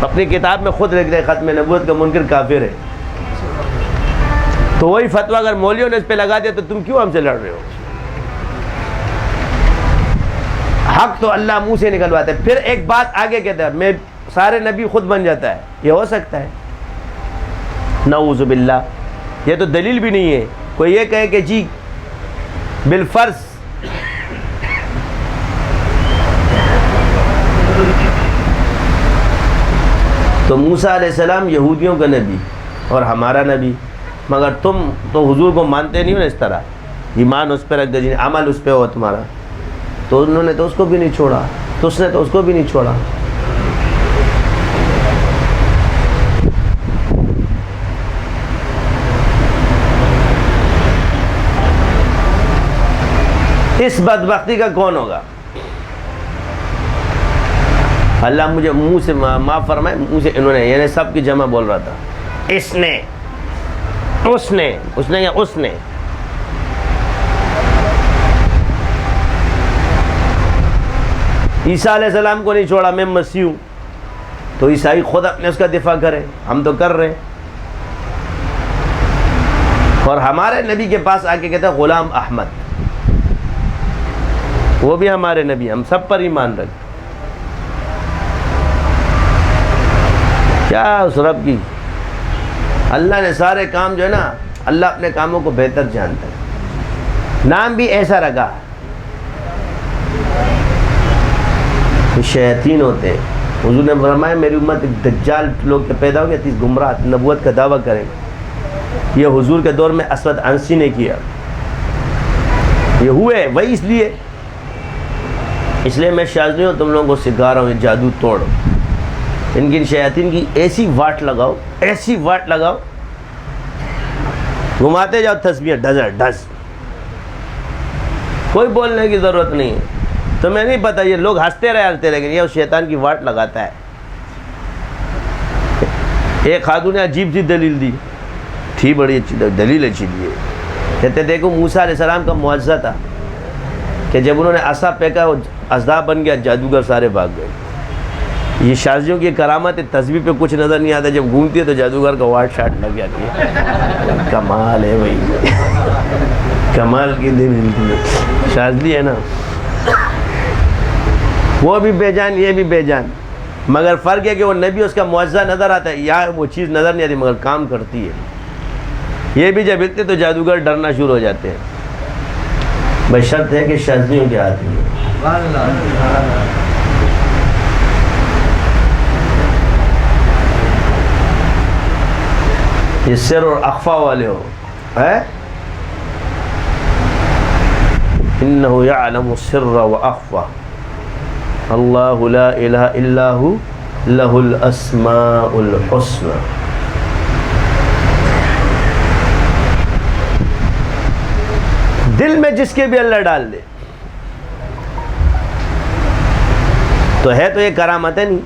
اپنی کتاب میں خود لکھ دے ختم نبوت کا منکر کافر ہے۔ تو وہی فتویٰ اگر مولویوں نے اس پہ لگا دیا تو تم کیوں ہم سے لڑ رہے ہو؟ حق تو اللہ منہ سے نکلواتا ہے۔ پھر ایک بات آگے کہتا ہے، میں سارے نبی خود بن جاتا ہے، یہ ہو سکتا ہے؟ نعوذ باللہ، یہ تو دلیل بھی نہیں ہے۔ کوئی یہ کہے کہ جی بالفرض تو موسیٰ علیہ السلام یہودیوں کا نبی اور ہمارا نبی، مگر تم تو حضور کو مانتے نہیں ہو نا اس طرح، ایمان اس پہ رکھ دے جی عمل اس پہ ہو تمہارا، تو انہوں نے تو اس کو بھی نہیں چھوڑا، تو اس نے تو اس کو بھی نہیں چھوڑا۔ اس بدبختی کا کون ہوگا؟ اللہ مجھے منہ سے معاف فرمائے، منہ سے انہوں نے، یعنی سب کی جمع بول رہا تھا، اس نے، اس نے، اس نے یا اس نے۔ عیسیٰ علیہ السلام کو نہیں چھوڑا، میں مسیح ہوں، تو عیسائی خود اپنے اس کا دفاع کرے، ہم تو کر رہے ہیں۔ اور ہمارے نبی کے پاس آ کے کہتا ہے غلام احمد، وہ بھی ہمارے نبی، ہم سب پر ایمان رکھتے۔ کیا اس رب کی، اللہ نے سارے کام جو ہے نا، اللہ اپنے کاموں کو بہتر جانتا ہے۔ نام بھی ایسا رکھا، شیاطین ہوتے ہیں۔ حضور نے فرمایا میری امت دجال لوگ کے پیدا ہو گئے، تیس گمراہ نبوت کا دعویٰ کریں۔ یہ حضور کے دور میں اسود عنسی نے کیا، یہ ہوئے وہی اس لیے میں شاذلی ہوں، تم لوگوں کو سکھا رہا ہوں یہ جادو توڑو، ان کی شیاطین کی ایسی واٹ لگاؤ، ایسی واٹ لگاؤ، گھماتے جاؤ تسبیح ڈزر ڈز، کوئی بولنے کی ضرورت نہیں ہے۔ تمہیں نہیں پتہ، یہ لوگ ہنستے رہے لیکن یہ شیطان کی واٹ لگاتا ہے۔ ایک خاتون نے عجیب سی دلیل دی تھی، بڑی اچھی دلیل اچھی دی ہے، کہتے دیکھو موسیٰ علیہ السلام کا معجزہ تھا کہ جب انہوں نے عصا پھینکا وہ اژدھا بن گیا، جادوگر سارے بھاگ گئے۔ یہ شاذلیوں کی کرامت ہے، تسبیح پہ کچھ نظر نہیں آتا، جب گھومتی ہے تو جادوگر کا واٹ شاٹ لگ جاتی ہے۔ کمال ہے بھائی، کمال کی دلیل شاذلی ہے نا، وہ بھی بے جان یہ بھی بے جان، مگر فرق ہے کہ وہ نبی اس کا معجزہ نظر آتا ہے، یا وہ چیز نظر نہیں آتی مگر کام کرتی ہے۔ یہ بھی جب ہلتے تو جادوگر ڈرنا شروع ہو جاتے ہیں۔ بشرط ہے کہ شاذلیوں کے ہاتھ میں۔ یہ سر اور اخفا والے ہو ہے، انہ یعلم السر واخفا، اللہ لا الہ الا ہو لہ الاسماء الحسنى. دل میں جس کے بھی اللہ ڈال دے تو ہے، تو یہ کرامت ہے نہیں.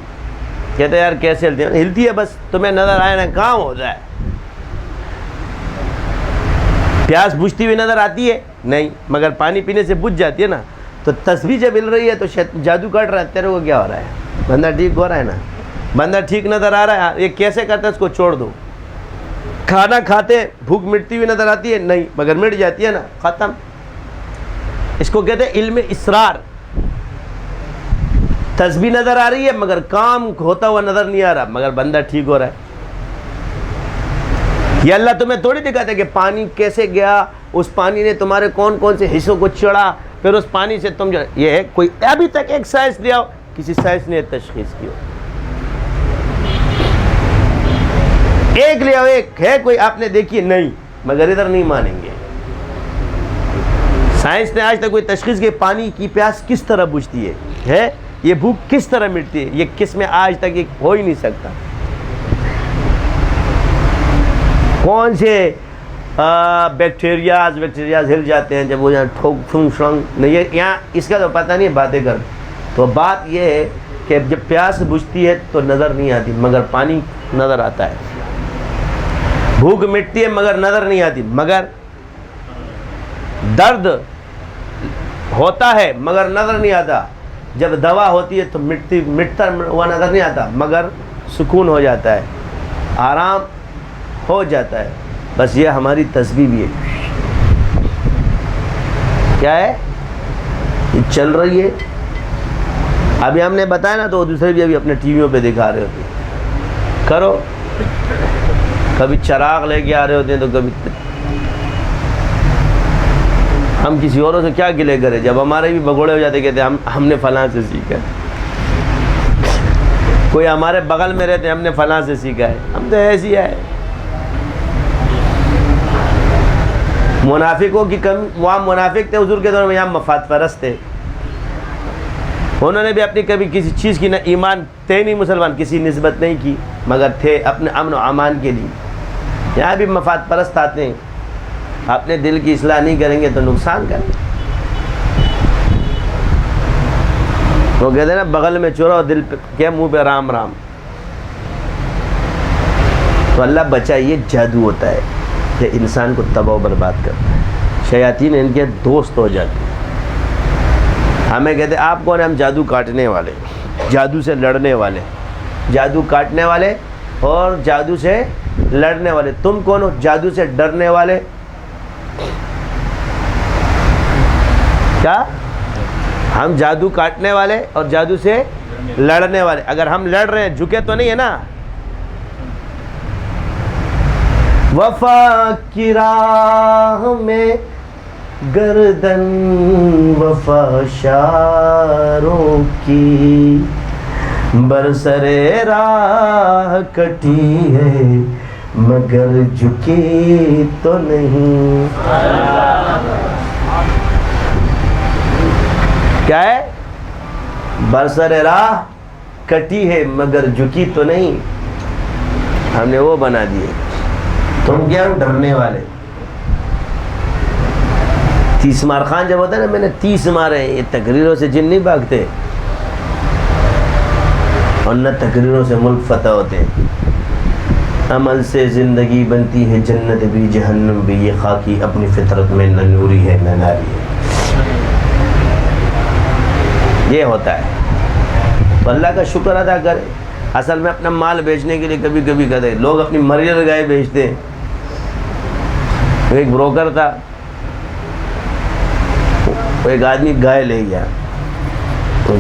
کہتے یار کیسے ہلتی ہے؟ ہلتی ہے بس، تمہیں نظر آئے نا کام ہوتا ہے. پیاس بجھتی ہوئی نظر آتی ہے نہیں، مگر پانی پینے سے بجھ جاتی ہے نا. تو تسبیح جب ہل رہی ہے تو جادو کاٹ رہا ہے، تیرے کو کیا ہو رہا ہے؟ بندہ ٹھیک ہو رہا ہے نا، بندہ ٹھیک نظر آ رہا ہے. یہ کیسے کرتا ہے؟ اس کو چھوڑ دو. کھانا کھاتے بھوک مٹتی ہوئی نظر آتی ہے نہیں، مگر مٹ جاتی ہے نا، ختم. اس کو کہتے ہیں علم اسرار. تسبیح نظر آ رہی ہے مگر کام ہوتا ہوا نظر نہیں آ رہا، مگر بندہ ٹھیک ہو رہا ہے. یہ اللہ تمہیں تھوڑی دکھاتا ہے کہ پانی کیسے گیا، اس پانی نے تمہارے کون کون سے حصوں کو چڑھا، پھر اس پانی سے تم جو یہ ہے کوئی ابھی تک ایک سائنس لیا ہو، کسی سائنس نے تشخیص کی ہو، ایک لیا ہو، ایک ہے کوئی آپ نے دیکھی نہیں، مگر ادھر نہیں مانیں گے. سائنس نے آج تک کوئی تشخیص کی پانی کی پیاس کس طرح بجھتی ہے، یہ بھوک کس طرح مٹتی ہے، یہ کس میں آج تک یہ ہو ہی نہیں سکتا. کون سے بیکٹیریاز ہل جاتے ہیں جب وہ یہاں ٹھوک ٹھنگ شنگ نہیں ہے، یہاں اس کا تو پتہ نہیں، باتیں کر. تو بات یہ ہے کہ جب پیاس بجھتی ہے تو نظر نہیں آتی، مگر پانی نظر آتا ہے. بھوک مٹتی ہے مگر نظر نہیں آتی، مگر درد ہوتا ہے مگر نظر نہیں آتا. جب دوا ہوتی ہے تو مٹتا ہوا نظر نہیں آتا، مگر سکون ہو جاتا ہے، آرام ہو جاتا ہے. بس یہ ہماری تسبیح بھی ہے. کیا ہے؟ یہ چل رہی ہے. ابھی ہم نے بتایا نا، تو دوسرے بھی ابھی اپنے ٹی ویوں پہ دکھا رہے ہوتے ہیں. کرو، کبھی چراغ لے کے آ رہے ہوتے ہیں تو کبھی. ہم کسی اوروں سے کیا گلے کرے، جب ہمارے بھی بگوڑے ہو جاتے کہتے ہم نے فلاں سے سیکھا ہے. کوئی ہمارے بغل میں رہتے ہم نے فلاں سے سیکھا ہے. ہم تو ایسی ہے. منافقوں کی کمی، وہاں منافق تھے حضور کے دور میں، یہاں مفاد پرست تھے. انہوں نے بھی اپنی کبھی کسی چیز کی نہ ایمان تھے نہیں مسلمان، کسی نسبت نہیں کی، مگر تھے اپنے امن و امان کے لیے. یہاں بھی مفاد پرست آتے ہیں، اپنے دل کی اصلاح نہیں کریں گے تو نقصان کریں. وہ کہتے ہیں نا بغل میں چورا اور دل پہ کیا، منہ پہ رام رام. تو اللہ بچائیے، جادو ہوتا ہے کہ انسان کو تباہ و برباد کرتا ہے. شیاطین ان کے دوست ہو جاتے ہیں. ہمیں کہتے ہیں آپ کون ہیں؟ ہم جادو کاٹنے والے، جادو سے لڑنے والے. جادو کاٹنے والے اور جادو سے لڑنے والے. تم کون ہو؟ جادو سے ڈرنے والے. کیا؟ ہم جادو کاٹنے والے اور جادو سے لڑنے والے. اگر ہم لڑ رہے ہیں، جھکے تو نہیں ہے نا. وفا کی راہ میں گردن وفا شاروں کی، برسر راہ کٹی ہے مگر جھکی تو نہیں. کیا ہے؟ برسر راہ کٹی ہے مگر جھکی تو نہیں. ہم نے وہ بنا دیے. تم کیا ڈرنے والے. 30 مار خان جب ہوتا ہے نا، میں نے 30 مارے. یہ تقریروں سے جن نہیں بھاگتے، اور نہ تقریروں سے ملک فتح ہوتے ہیں. عمل سے زندگی بنتی ہے جنت بھی جہنم بھی، یہ خاکی اپنی فطرت میں نہ نوری ہے نہ ناری ہے. یہ ہوتا ہے. تو اللہ کا شکر ادا کرے. اصل میں اپنا مال بیچنے کے لیے کبھی کبھی کہتے ہیں لوگ اپنی مریض گائے بیچتے ہیں. ایک بروکر تھا، ایک آدمی گائے لے گیا.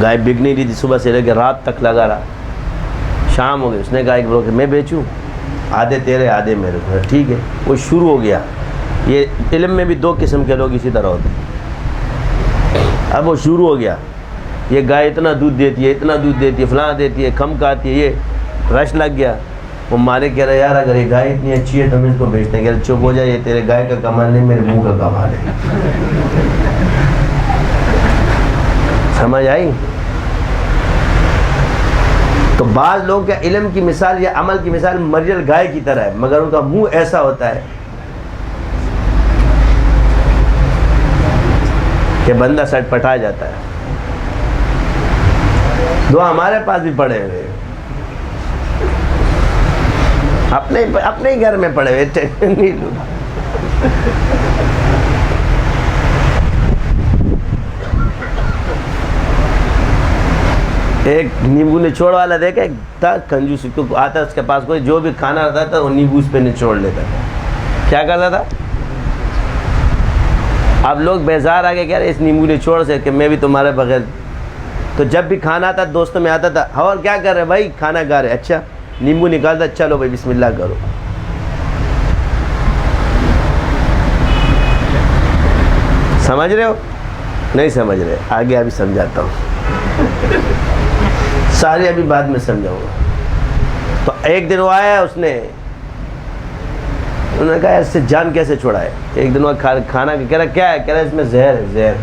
گائے بک نہیں رہی تھی، صبح سے لے کے رات تک لگا رہا. شام ہو گئی. اس نے کہا ایک بروکر میں بیچوں، آدھے تیرے آدھے میرے. ٹھیک ہے. وہ شروع ہو گیا. یہ علم میں بھی 2 قسم کے لوگ اسی طرح ہوتے ہیں. اب وہ شروع ہو گیا، یہ گائے اتنا دودھ دیتی ہے، اتنا دودھ دیتی ہے، فلاں دیتی ہے، کم کھاتی ہے. یہ رش لگ گیا. وہ مالک کہہ رہا ہے یار اگر یہ گائے اتنی اچھی ہے تو ہم اس کو بیچتے ہیں. کہہ رہے چپ ہو جائے, یہ تیرے گائے کا کمال نہیں, میرے منہ کا کمال ہے. سمجھ آئی؟ تو بعض لوگ کا علم کی مثال یا عمل کی مثال مریل گائے کی طرح ہے, مگر ان کا منہ ایسا ہوتا ہے کہ بندہ سٹ پٹا جاتا ہے. دعا ہمارے پاس بھی پڑے ہوئے, اپنے ہی گھر میں پڑے ہوئے, ٹینشن نہیں لوں. ایک نیمبو نچوڑ والا دیکھا تھا, کنجوس آتا اس کے پاس کوئی, جو بھی کھانا رہتا تھا وہ نیمبو اس پہ نچوڑ لیتا تھا. کیا کرتا تھا؟ اب لوگ بیزار آگے کہہ رہے اس نیمبو نچوڑ سے کہ میں بھی تمہارے بغیر. تو جب بھی کھانا آتا دوستوں میں آتا تھا, اور کیا کر رہے بھائی؟ کھانا کھا رہے. اچھا, نیمبو نکالتا, چلو بھائی بسم اللہ کرو. سمجھ رہے ہو؟ نہیں سمجھ رہے, آگے ابھی سمجھاتا ہوں, ساری ابھی بعد میں سمجھاؤں گا. تو ایک دن وہ آیا, اس نے انہوں نے کہا اس سے جان کیسے چھوڑائے. ایک دن وہ کھانا کہہ رہا کیا ہے؟ کہہ رہا اس میں زہر ہے, زہر.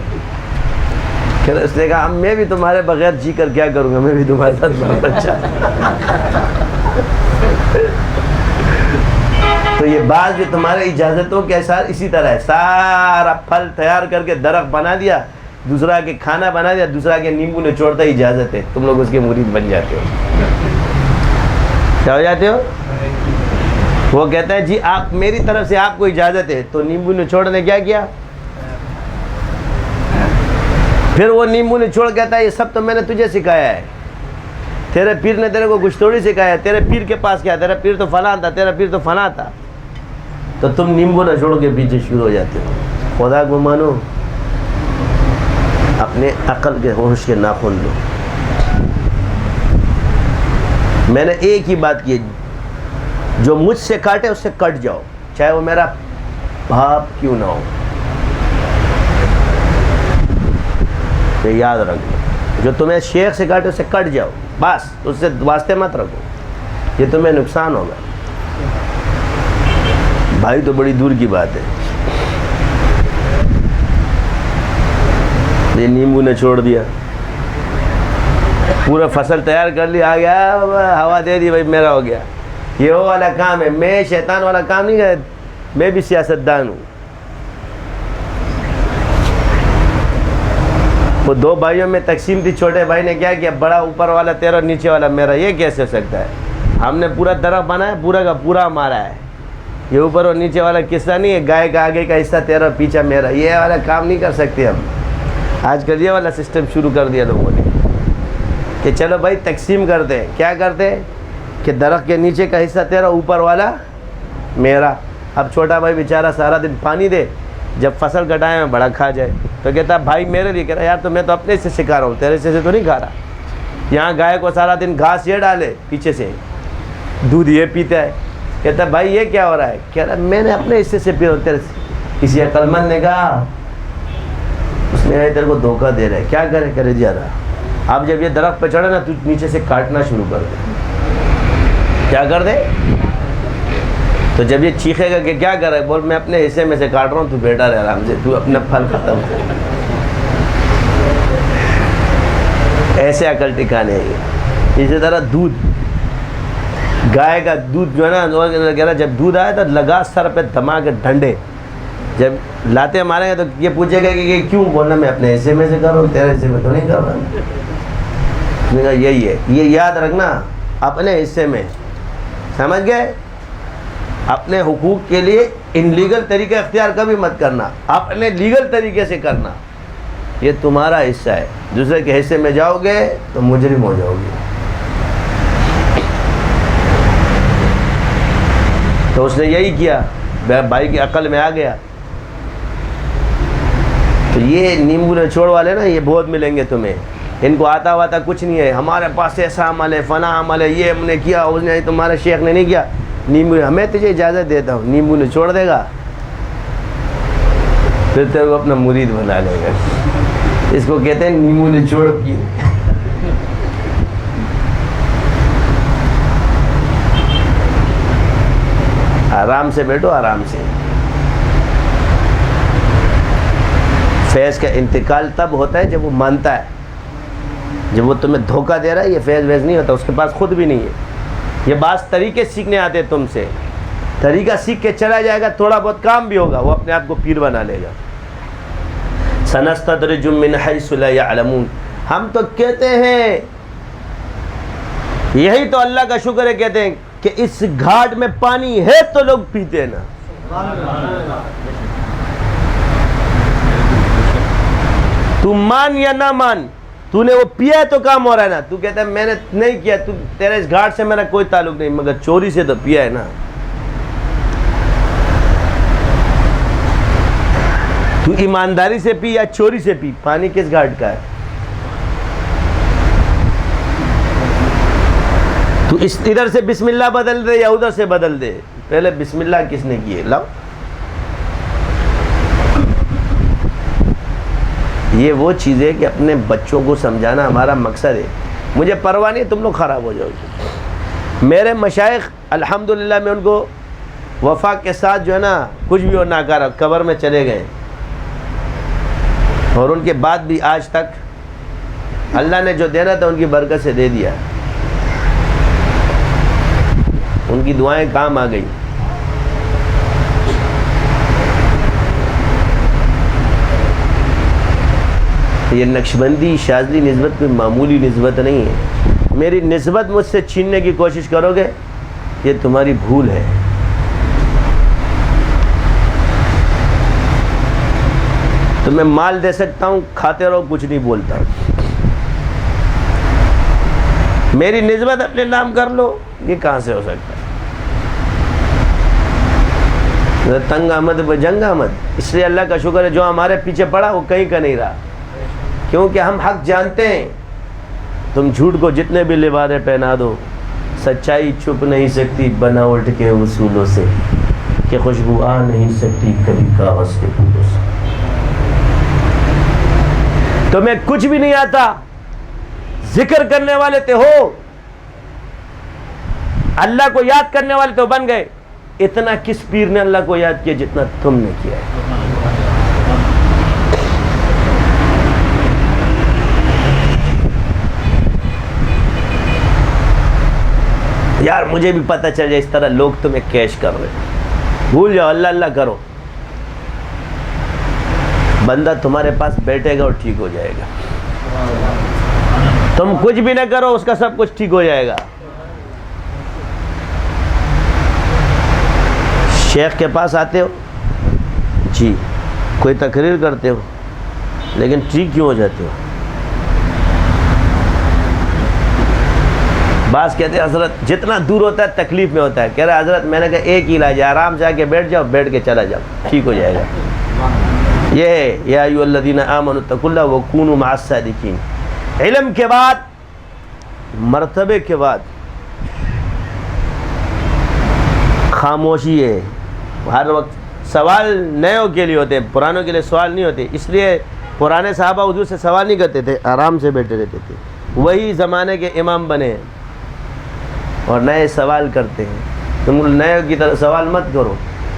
کہہ رہا اس نے کہا میں بھی تمہارے بغیر جی کر کیا کروں گا, میں بھی تمہارے ساتھ بہت اچھا. تو یہ بات جو تمہارے اجازتوں کے ساتھ اسی طرح ہے, سارا پھل تیار کر کے درخت بنا دیا, دوسرا کے کھانا بنا دیا, دوسرا کے نیمبو نچوڑتا اجازت ہے, تم لوگ اس کے مرید بن جاتے ہو. کیا ہو جاتے ہو؟ وہ کہتا ہے جی آپ میری طرف سے آپ کو اجازت ہے, تو نیمبو نچوڑ نے کیا کیا؟ پھر وہ نیمبو نچوڑ کہتا ہے یہ سب تو میں نے تجھے سکھایا ہے, تیرے پیر نے تیرے کو کچھ تھوڑی سکھایا, تیرے پیر کے پاس کیا, تیرا پیر تو فلاں تھا, تیرا پیر تو فلاں تھا. تو تم نیمبو نچوڑ کے پیچھے شروع ہو جاتے ہو. خدا کو مانو, اپنے عقل کے ہوش کے ناخن لو. میں نے ایک ہی بات کی, جو مجھ سے کاٹے اس سے کٹ جاؤ, چاہے وہ میرا باپ کیوں نہ ہو. یہ یاد رکھو, جو تمہیں شیخ سے کاٹے اس سے کٹ جاؤ, بس اس سے واسطے مت رکھو, یہ تمہیں نقصان ہوگا. بھائی تو بڑی دور کی بات ہے. یہ نیمبو نے چھوڑ دیا, پورا فصل تیار کر لی, آ گیا ہوا دے دی, بھائی میرا ہو گیا. یہ وہ والا کام ہے, میں شیطان والا کام نہیں کر, میں بھی سیاستدان ہوں. وہ دو بھائیوں میں تقسیم تھی, چھوٹے بھائی نے کیا کیا, بڑا اوپر والا تیرا, نیچے والا میرا. یہ کیسے ہو سکتا ہے؟ ہم نے پورا درخت بنایا, پورا کا پورا ہمارا ہے. یہ اوپر اور نیچے والا قصہ نہیں ہے, گائے کا آگے کا حصہ تیرا, پیچھے میرا. یہ والا کام نہیں کر سکتے ہم. آج کل یہ والا سسٹم شروع کر دیا لوگوں نے کہ چلو بھائی تقسیم کرتے ہیں. کیا کرتے ہیں کہ درخت کے نیچے کا حصہ تیرا, اوپر والا میرا. اب چھوٹا بھائی بیچارہ سارا دن پانی دے, جب فصل کٹائے میں بڑا کھا جائے, تو کہتا بھائی میرے لیے. کہہ رہا یار تو میں تو اپنے سے سکھا رہا ہوں, تیرے سے تو نہیں کھا رہا. یہاں گائے کو سارا دن گھاس یہ ڈالے, پیچھے سے دودھ یہ پیتا ہے. کہتا بھائی یہ کیا ہو رہا ہے؟ کہہ رہا میں نے اپنے حصے سے پی رہا ہوں, تیرے سے. کسی عقل مند نے کہا, اس نے تیرے کو دھوکہ دے رہا ہے, کیا کرے, کرے جا رہا. اب جب یہ درخت پہ چڑھے نا, تو نیچے سے کاٹنا شروع کر دے. کیا کر دے؟ تو جب یہ چیخے گا کہ کیا کر رہا ہے, بول میں اپنے حصے میں سے کاٹ رہا ہوں, تو بیٹا رہ آرام سے, تو اپنا پھل ختم کر. ایسے عقل ٹکانے ہیں. اسی طرح دودھ, گائے کا دودھ جو ہے نا, جب دودھ آیا تو لگا سر پہ دھما کے ڈنڈے. جب لاتے ماریں گے تو یہ پوچھے گا کہ کیوں؟ بولنا میں اپنے حصے میں سے کر رہا ہوں, تیرے حصے میں تو نہیں کر رہا. یہی ہے, یہ یاد رکھنا, اپنے حصے میں. سمجھ گئے؟ اپنے حقوق کے لیے ان لیگل طریقے اختیار کبھی مت کرنا, اپنے لیگل طریقے سے کرنا. یہ تمہارا حصہ ہے. دوسرے کے حصے میں جاؤ گے تو مجرم ہو جاؤ گے. تو اس نے یہی کیا, بھائی کی عقل میں آ گیا. تو یہ نیمبو نچوڑ والے نا, یہ بہت ملیں گے تمہیں. ان کو آتا واتا کچھ نہیں ہے, ہمارے پاس ایسا عمل ہے, فلاں عمل ہے, یہ ہم نے کیا, اس نے, تمہارے شیخ نے نہیں کیا. نیمبو, ہمیں تجھے اجازت دیتا ہوں, نیمبو نچوڑ دے گا, پھر تیرے کو اپنا مرید بنا لے گا. اس کو کہتے ہیں نیمبو نچوڑ کی. آرام سے بیٹھو، آرام سے. فیض کا انتقال تب ہوتا ہے جب وہ مانتا ہے. جب وہ تمہیں دھوکہ دے رہا ہے یہ فیض ویض نہیں ہوتا، اس کے پاس خود بھی نہیں ہے. یہ بعض طریقے سیکھنے آتے تم سے، طریقہ سیکھ کے چلا جائے گا، تھوڑا بہت کام بھی ہوگا، وہ اپنے آپ کو پیر بنا لے گا. سنستدرجهم من حیث لا یعلمون. ہم تو کہتے ہیں، یہی تو اللہ کا شکر ہے، کہتے ہیں کہ اس گھاٹ میں پانی ہے تو لوگ پیتے نا. تو مان یا نہ مان، تو نے وہ پیا ہے تو کام ہو رہا ہے نا. تو کہتا ہے میں نے نہیں کیا، تیرے اس گھاٹ سے میرا کوئی تعلق نہیں، مگر چوری سے تو پیا ہے نا. تو ایمانداری سے پی یا چوری سے پی، پانی کس گھاٹ کا ہے؟ تو اس ادھر سے بسم اللہ بدل دے یا ادھر سے بدل دے، پہلے بسم اللہ کس نے کیے؟ لاؤ. یہ وہ چیز ہے کہ اپنے بچوں کو سمجھانا ہمارا مقصد ہے. مجھے پرواہ نہیں تم لوگ خراب ہو جاؤ گے. میرے مشائخ الحمدللہ میں ان کو وفا کے ساتھ جو ہے نا کچھ بھی اور ناکارہ قبر میں چلے گئے، اور ان کے بعد بھی آج تک اللہ نے جو دینا تھا ان کی برکت سے دے دیا. ان کی دعائیں کام آ گئی. یہ نقشبندی شاذلی نسبت کوئی معمولی نسبت نہیں ہے. میری نسبت مجھ سے چھیننے کی کوشش کرو گے یہ تمہاری بھول ہے. تمہیں مال دے سکتا ہوں، کھاتے رہو، کچھ نہیں بولتا. میری نسبت اپنے نام کر لو، یہ کہاں سے ہو سکتا ہے؟ تنگ آمد و جنگ آمد. اس لیے اللہ کا شکر ہے جو ہمارے پیچھے پڑا وہ کہیں کا نہیں رہا، کیونکہ ہم حق جانتے ہیں. تم جھوٹ کو جتنے بھی لبادے پہنا دو، سچائی چھپ نہیں سکتی بناوٹ کے اصولوں سے، کہ خوشبو آ نہیں سکتی کبھی کاغذ کے پھولوں سے. تمہیں کچھ بھی نہیں آتا، ذکر کرنے والے تے ہو، اللہ کو یاد کرنے والے تو بن گئے. اتنا کس پیر نے اللہ کو یاد کیا جتنا تم نے کیا ہے؟ یار مجھے بھی پتہ چل جائے اس طرح لوگ تمہیں کیش کر رہے ہیں، بھول جاؤ، اللہ اللہ کرو. بندہ تمہارے پاس بیٹھے گا اور ٹھیک ہو جائے گا. تم کچھ بھی نہ کرو، اس کا سب کچھ ٹھیک ہو جائے گا. شیخ کے پاس آتے ہو جی، کوئی تقریر کرتے ہو، لیکن ٹھیک کیوں ہو جاتے ہو؟ بعض کہتے ہیں حضرت جتنا دور ہوتا ہے تکلیف میں ہوتا ہے. کہہ رہا حضرت میں نے کہا ایک ہی علاج ہے، آرام سے آ کے بیٹھ جاؤ، بیٹھ کے چلا جاؤ، ٹھیک ہو جائے گا. یہ ہے یا ایھا الذین آمنوا اتقوا اللہ وکونوا مع الصادقین. علم کے بعد، مرتبے کے بعد خاموشی ہے. ہر وقت سوال نیوں کے لیے ہوتے ہیں، پرانوں کے لیے سوال نہیں ہوتے. اس لیے پرانے صحابہ حضور سے سوال نہیں کرتے تھے، آرام سے بیٹھے رہتے تھے. وہی زمانے کے امام بنے ہیں اور نئے سوال کرتے ہیں. تم نئے کی طرح سوال مت کرو،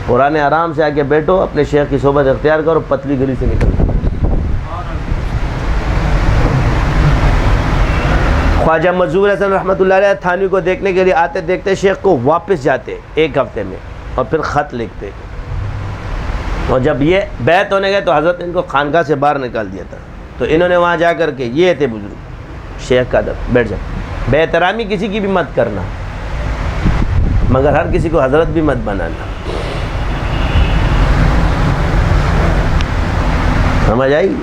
پرانے آرام سے آ کے بیٹھو، اپنے شیخ کی صحبت اختیار کرو، پتلی گلی سے نکل. خواجہ منظور حسن رحمۃ اللہ علیہ تھانوی کو دیکھنے کے لیے آتے، دیکھتے شیخ کو، واپس جاتے ایک ہفتے میں اور پھر خط لکھتے. اور جب یہ بیعت ہونے گئے تو حضرت نے ان کو خانقاہ سے باہر نکال دیا تھا. تو انہوں نے وہاں جا کر کے، یہ تھے بزرگ، شیخ کا ادب، بیٹھ جاؤ. بے احترامی کسی کی بھی مت کرنا، مگر ہر کسی کو حضرت بھی مت بنانا. سمجھ آئی؟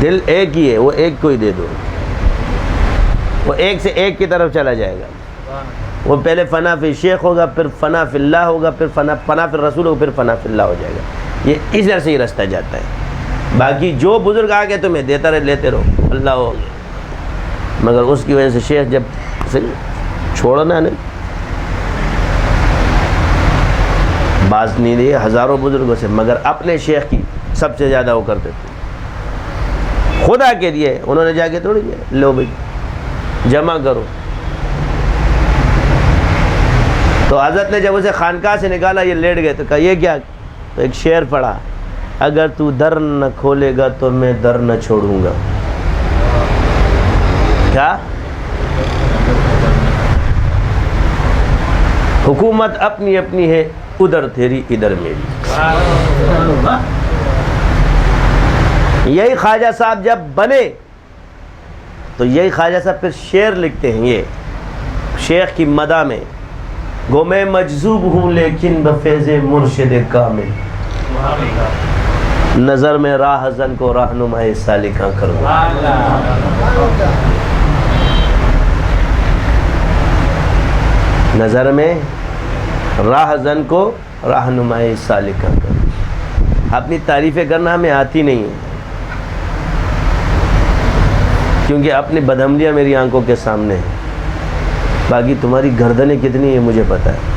دل ایک ہی ہے، وہ ایک کو ہی دے دو، وہ ایک سے ایک کی طرف چلا جائے گا. وہ پہلے فنا فی شیخ ہوگا، پھر فنا فی اللہ ہوگا، پھر فنا فی رسول ہوگا، پھر فنا فی اللہ ہو جائے گا. یہ اس طرح سے ہی رستہ جاتا ہے. باقی جو بزرگ آگے تمہیں دیتا رہے، لیتے رہو، اللہ ہو گیا. مگر اس کی وجہ سے شیخ جب چھوڑنا نہیں، باز نہیں دے ہزاروں بزرگوں سے، مگر اپنے شیخ کی سب سے زیادہ وہ کرتے تھے. خدا کے لیے انہوں نے جا کے تھوڑی کیا، لو بھائی جمع کرو. تو حضرت نے جب اسے خانقاہ سے نکالا، یہ لیٹ گئے، تو کہا یہ کیا؟ تو ایک شعر پڑھا، اگر تو در نہ کھولے گا تو میں در نہ چھوڑوں گا. کیا؟ حکومت اپنی اپنی ہے، ادھر تیری ادھر میری. یہی خواجہ صاحب جب بنے تو یہی خواجہ صاحب پھر شعر لکھتے ہیں، یہ شیخ کی مدح میں، گو میں مجذوب ہوں لیکن بفیض مرشد کامل، نظر میں راہ زن کو رہنمائے سالکاں کروں. نظر میں راہ زن کو رہنمائے سالکاں کروں. اپنی تعریفیں کرنا ہمیں آتی نہیں ہے، کیونکہ اپنی بدعملیاں میری آنکھوں کے سامنے ہیں. باقی تمہاری گردنیں کتنی ہیں مجھے پتہ ہے.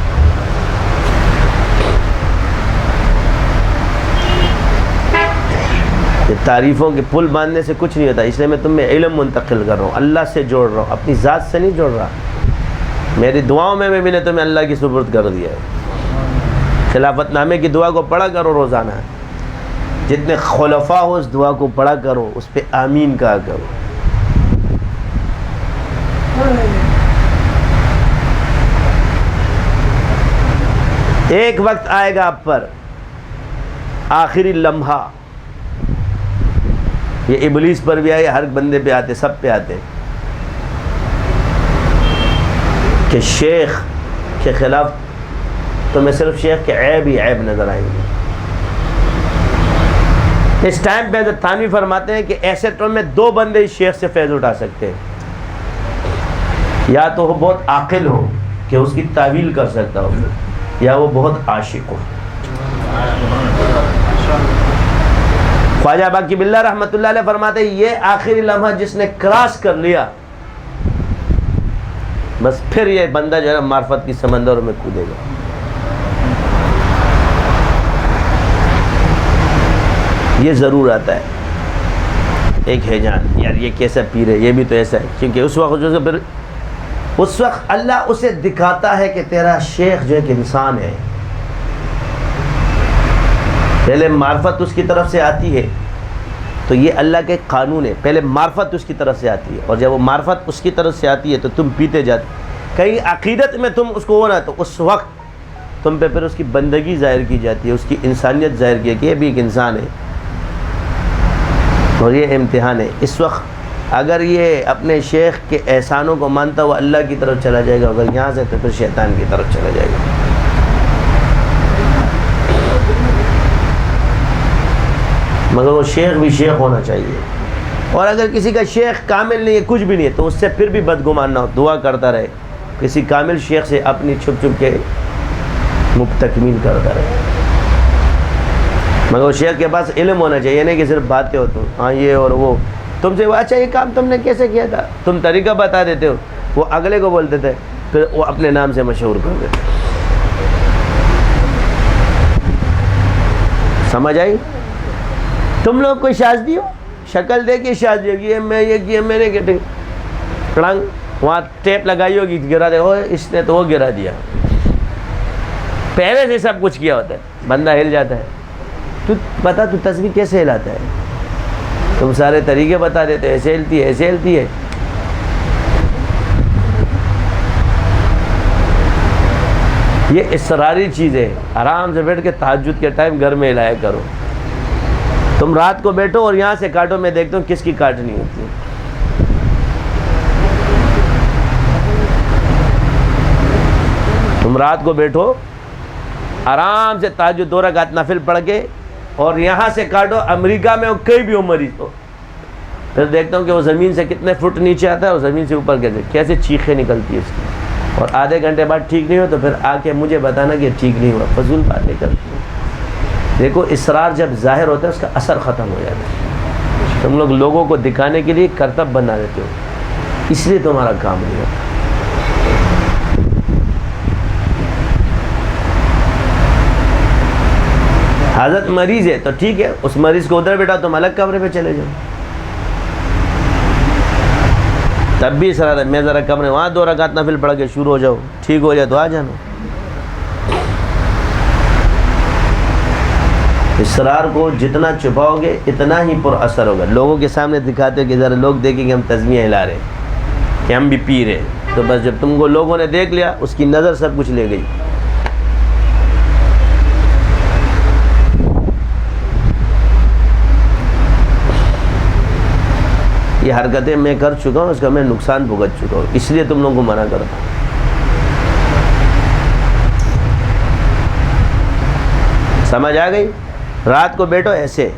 یہ تعریفوں کے پل باندھنے سے کچھ نہیں ہوتا، اس لیے میں تم میں علم منتقل کر رہا ہوں، اللہ سے جوڑ رہا ہوں، اپنی ذات سے نہیں جوڑ رہا. میری دعاؤں میں بھی نے تمہیں اللہ کی سپرد کر دیا ہے. خلافت نامے کی دعا کو پڑھا کرو روزانہ، جتنے خلفاء ہو اس دعا کو پڑھا کرو، اس پہ آمین کہا کرو. ایک وقت آئے گا آپ پر، آخری لمحہ، یہ ابلیس پر بھی آئے، ہر بندے پہ آتے، سب پہ آتے، کہ شیخ کے خلاف تمہیں صرف شیخ کے عیب ہی عیب نظر آئیں گے. اس ٹائم پہ حضرت تھانوی فرماتے ہیں کہ ایسے ٹائم میں دو بندے اس شیخ سے فیض اٹھا سکتے ہیں، یا تو وہ بہت عاقل ہو کہ اس کی تعویل کر سکتا ہو، یا وہ بہت عاشق ہو. خواجہ باقی باللہ رحمۃ اللہ علیہ فرماتے ہیں یہ آخری لمحہ جس نے کراس کر لیا، بس پھر یہ بندہ جو ہے معرفت کی سمندروں میں کودے گا. یہ ضرور آتا ہے ایک ہیجان، یار یہ کیسا پیر ہے، یہ بھی تو ایسا ہے. کیونکہ اس وقت جو پھر اس وقت اللہ اسے دکھاتا ہے کہ تیرا شیخ جو ایک انسان ہے. پہلے معرفت اس کی طرف سے آتی ہے تو یہ اللہ کے قانون ہے، پہلے معرفت اس کی طرف سے آتی ہے، اور جب وہ معرفت اس کی طرف سے آتی ہے تو تم پیتے جاتے. کہیں عقیدت میں تم اس کو ہونا تو اس وقت تم پہ پھر اس کی بندگی ظاہر کی جاتی ہے، اس کی انسانیت ظاہر کی ہے کہ یہ بھی ایک انسان ہے اور یہ امتحان ہے. اس وقت اگر یہ اپنے شیخ کے احسانوں کو مانتا ہوا اللہ کی طرف چلا جائے گا، اگر یہاں سے تو پھر شیطان کی طرف چلا جائے گا. مگر وہ شیخ بھی شیخ ہونا چاہیے، اور اگر کسی کا شیخ کامل نہیں ہے، کچھ بھی نہیں ہے، تو اس سے پھر بھی بدگمان نہ ہو، دعا کرتا رہے کسی کامل شیخ سے اپنی چھپ چھپ کے تکمیل کرتا رہے. مگر وہ شیخ کے پاس علم ہونا چاہیے، نہیں کہ صرف باتیں ہو تم ہاں یہ اور وہ، تم سے وہ اچھا یہ کام تم نے کیسے کیا تھا، تم طریقہ بتا دیتے ہو، وہ اگلے کو بولتے تھے، پھر وہ اپنے نام سے مشہور کر دیتے. سمجھ آئی؟ تم لوگ کوئی شازدی ہو، شکل دے کے شازدی ہوگی، یہ میں یہ کیا میں نے کیا، ٹڑنگ وہاں ٹیپ لگائی ہوگی، گرا دے ہو اس نے تو وہ گرا دیا. پہلے سے سب کچھ کیا ہوتا ہے، بندہ ہل جاتا ہے. تو بتا تو تسبیح کیسے ہلاتا ہے، تم سارے طریقے بتا دیتے، ایسے ہلتی ہے ایسے ہلتی ہے. یہ اسراری چیز ہے. آرام سے بیٹھ کے تہجد کے ٹائم گھر میں ہلایا کرو. تم رات کو بیٹھو اور یہاں سے کاٹو، میں دیکھتا ہوں کس کی کاٹنی ہوتی ہے. تم رات کو بیٹھو آرام سے تہجد 2 رکعت نفل پڑھ کے اور یہاں سے کاٹو، امریکہ میں ہو کہیں بھی ہو مریض ہو، پھر دیکھتا ہوں کہ وہ زمین سے کتنے فٹ نیچے آتا ہے اور زمین سے اوپر کیسے چیخیں نکلتی ہے اس کی، اور آدھے گھنٹے بعد ٹھیک نہیں ہو تو پھر آ کے مجھے بتانا کہ ٹھیک نہیں ہوا. فضول باتیں کرتی ہیں. دیکھو اسرار جب ظاہر ہوتا ہے اس کا اثر ختم ہو جاتا ہے. تم لوگ لوگوں کو دکھانے کے لیے کرتب بنا دیتے ہو، اس لیے تمہارا کام نہیں ہوتا. حضرت مریض ہے تو ٹھیک ہے، اس مریض کو ادھر بیٹھا تم الگ کمرے پہ چلے جاؤ. تب بھی اسرار ہے، میں ذرا کمرے وہاں 2 رکعت نفل پڑھ کے شروع ہو جاؤ، ٹھیک ہو جائے تو آ جانا. اسرار کو جتنا چھپاؤ گے اتنا ہی پر اثر ہوگا. لوگوں کے سامنے دکھاتے ہو کہ ذرا لوگ دیکھیں کہ ہم تسبیح ہلا رہے ہیں کہ ہم بھی پی رہے ہیں, تو بس جب تم کو لوگوں نے دیکھ لیا اس کی نظر سب کچھ لے گئی. یہ حرکتیں میں کر چکا ہوں, اس کا میں نقصان بھگت چکا ہوں, اس لیے تم لوگوں کو منع کرتا ہوں. سمجھ آ گئی؟ رات کو بیٹھو ایسے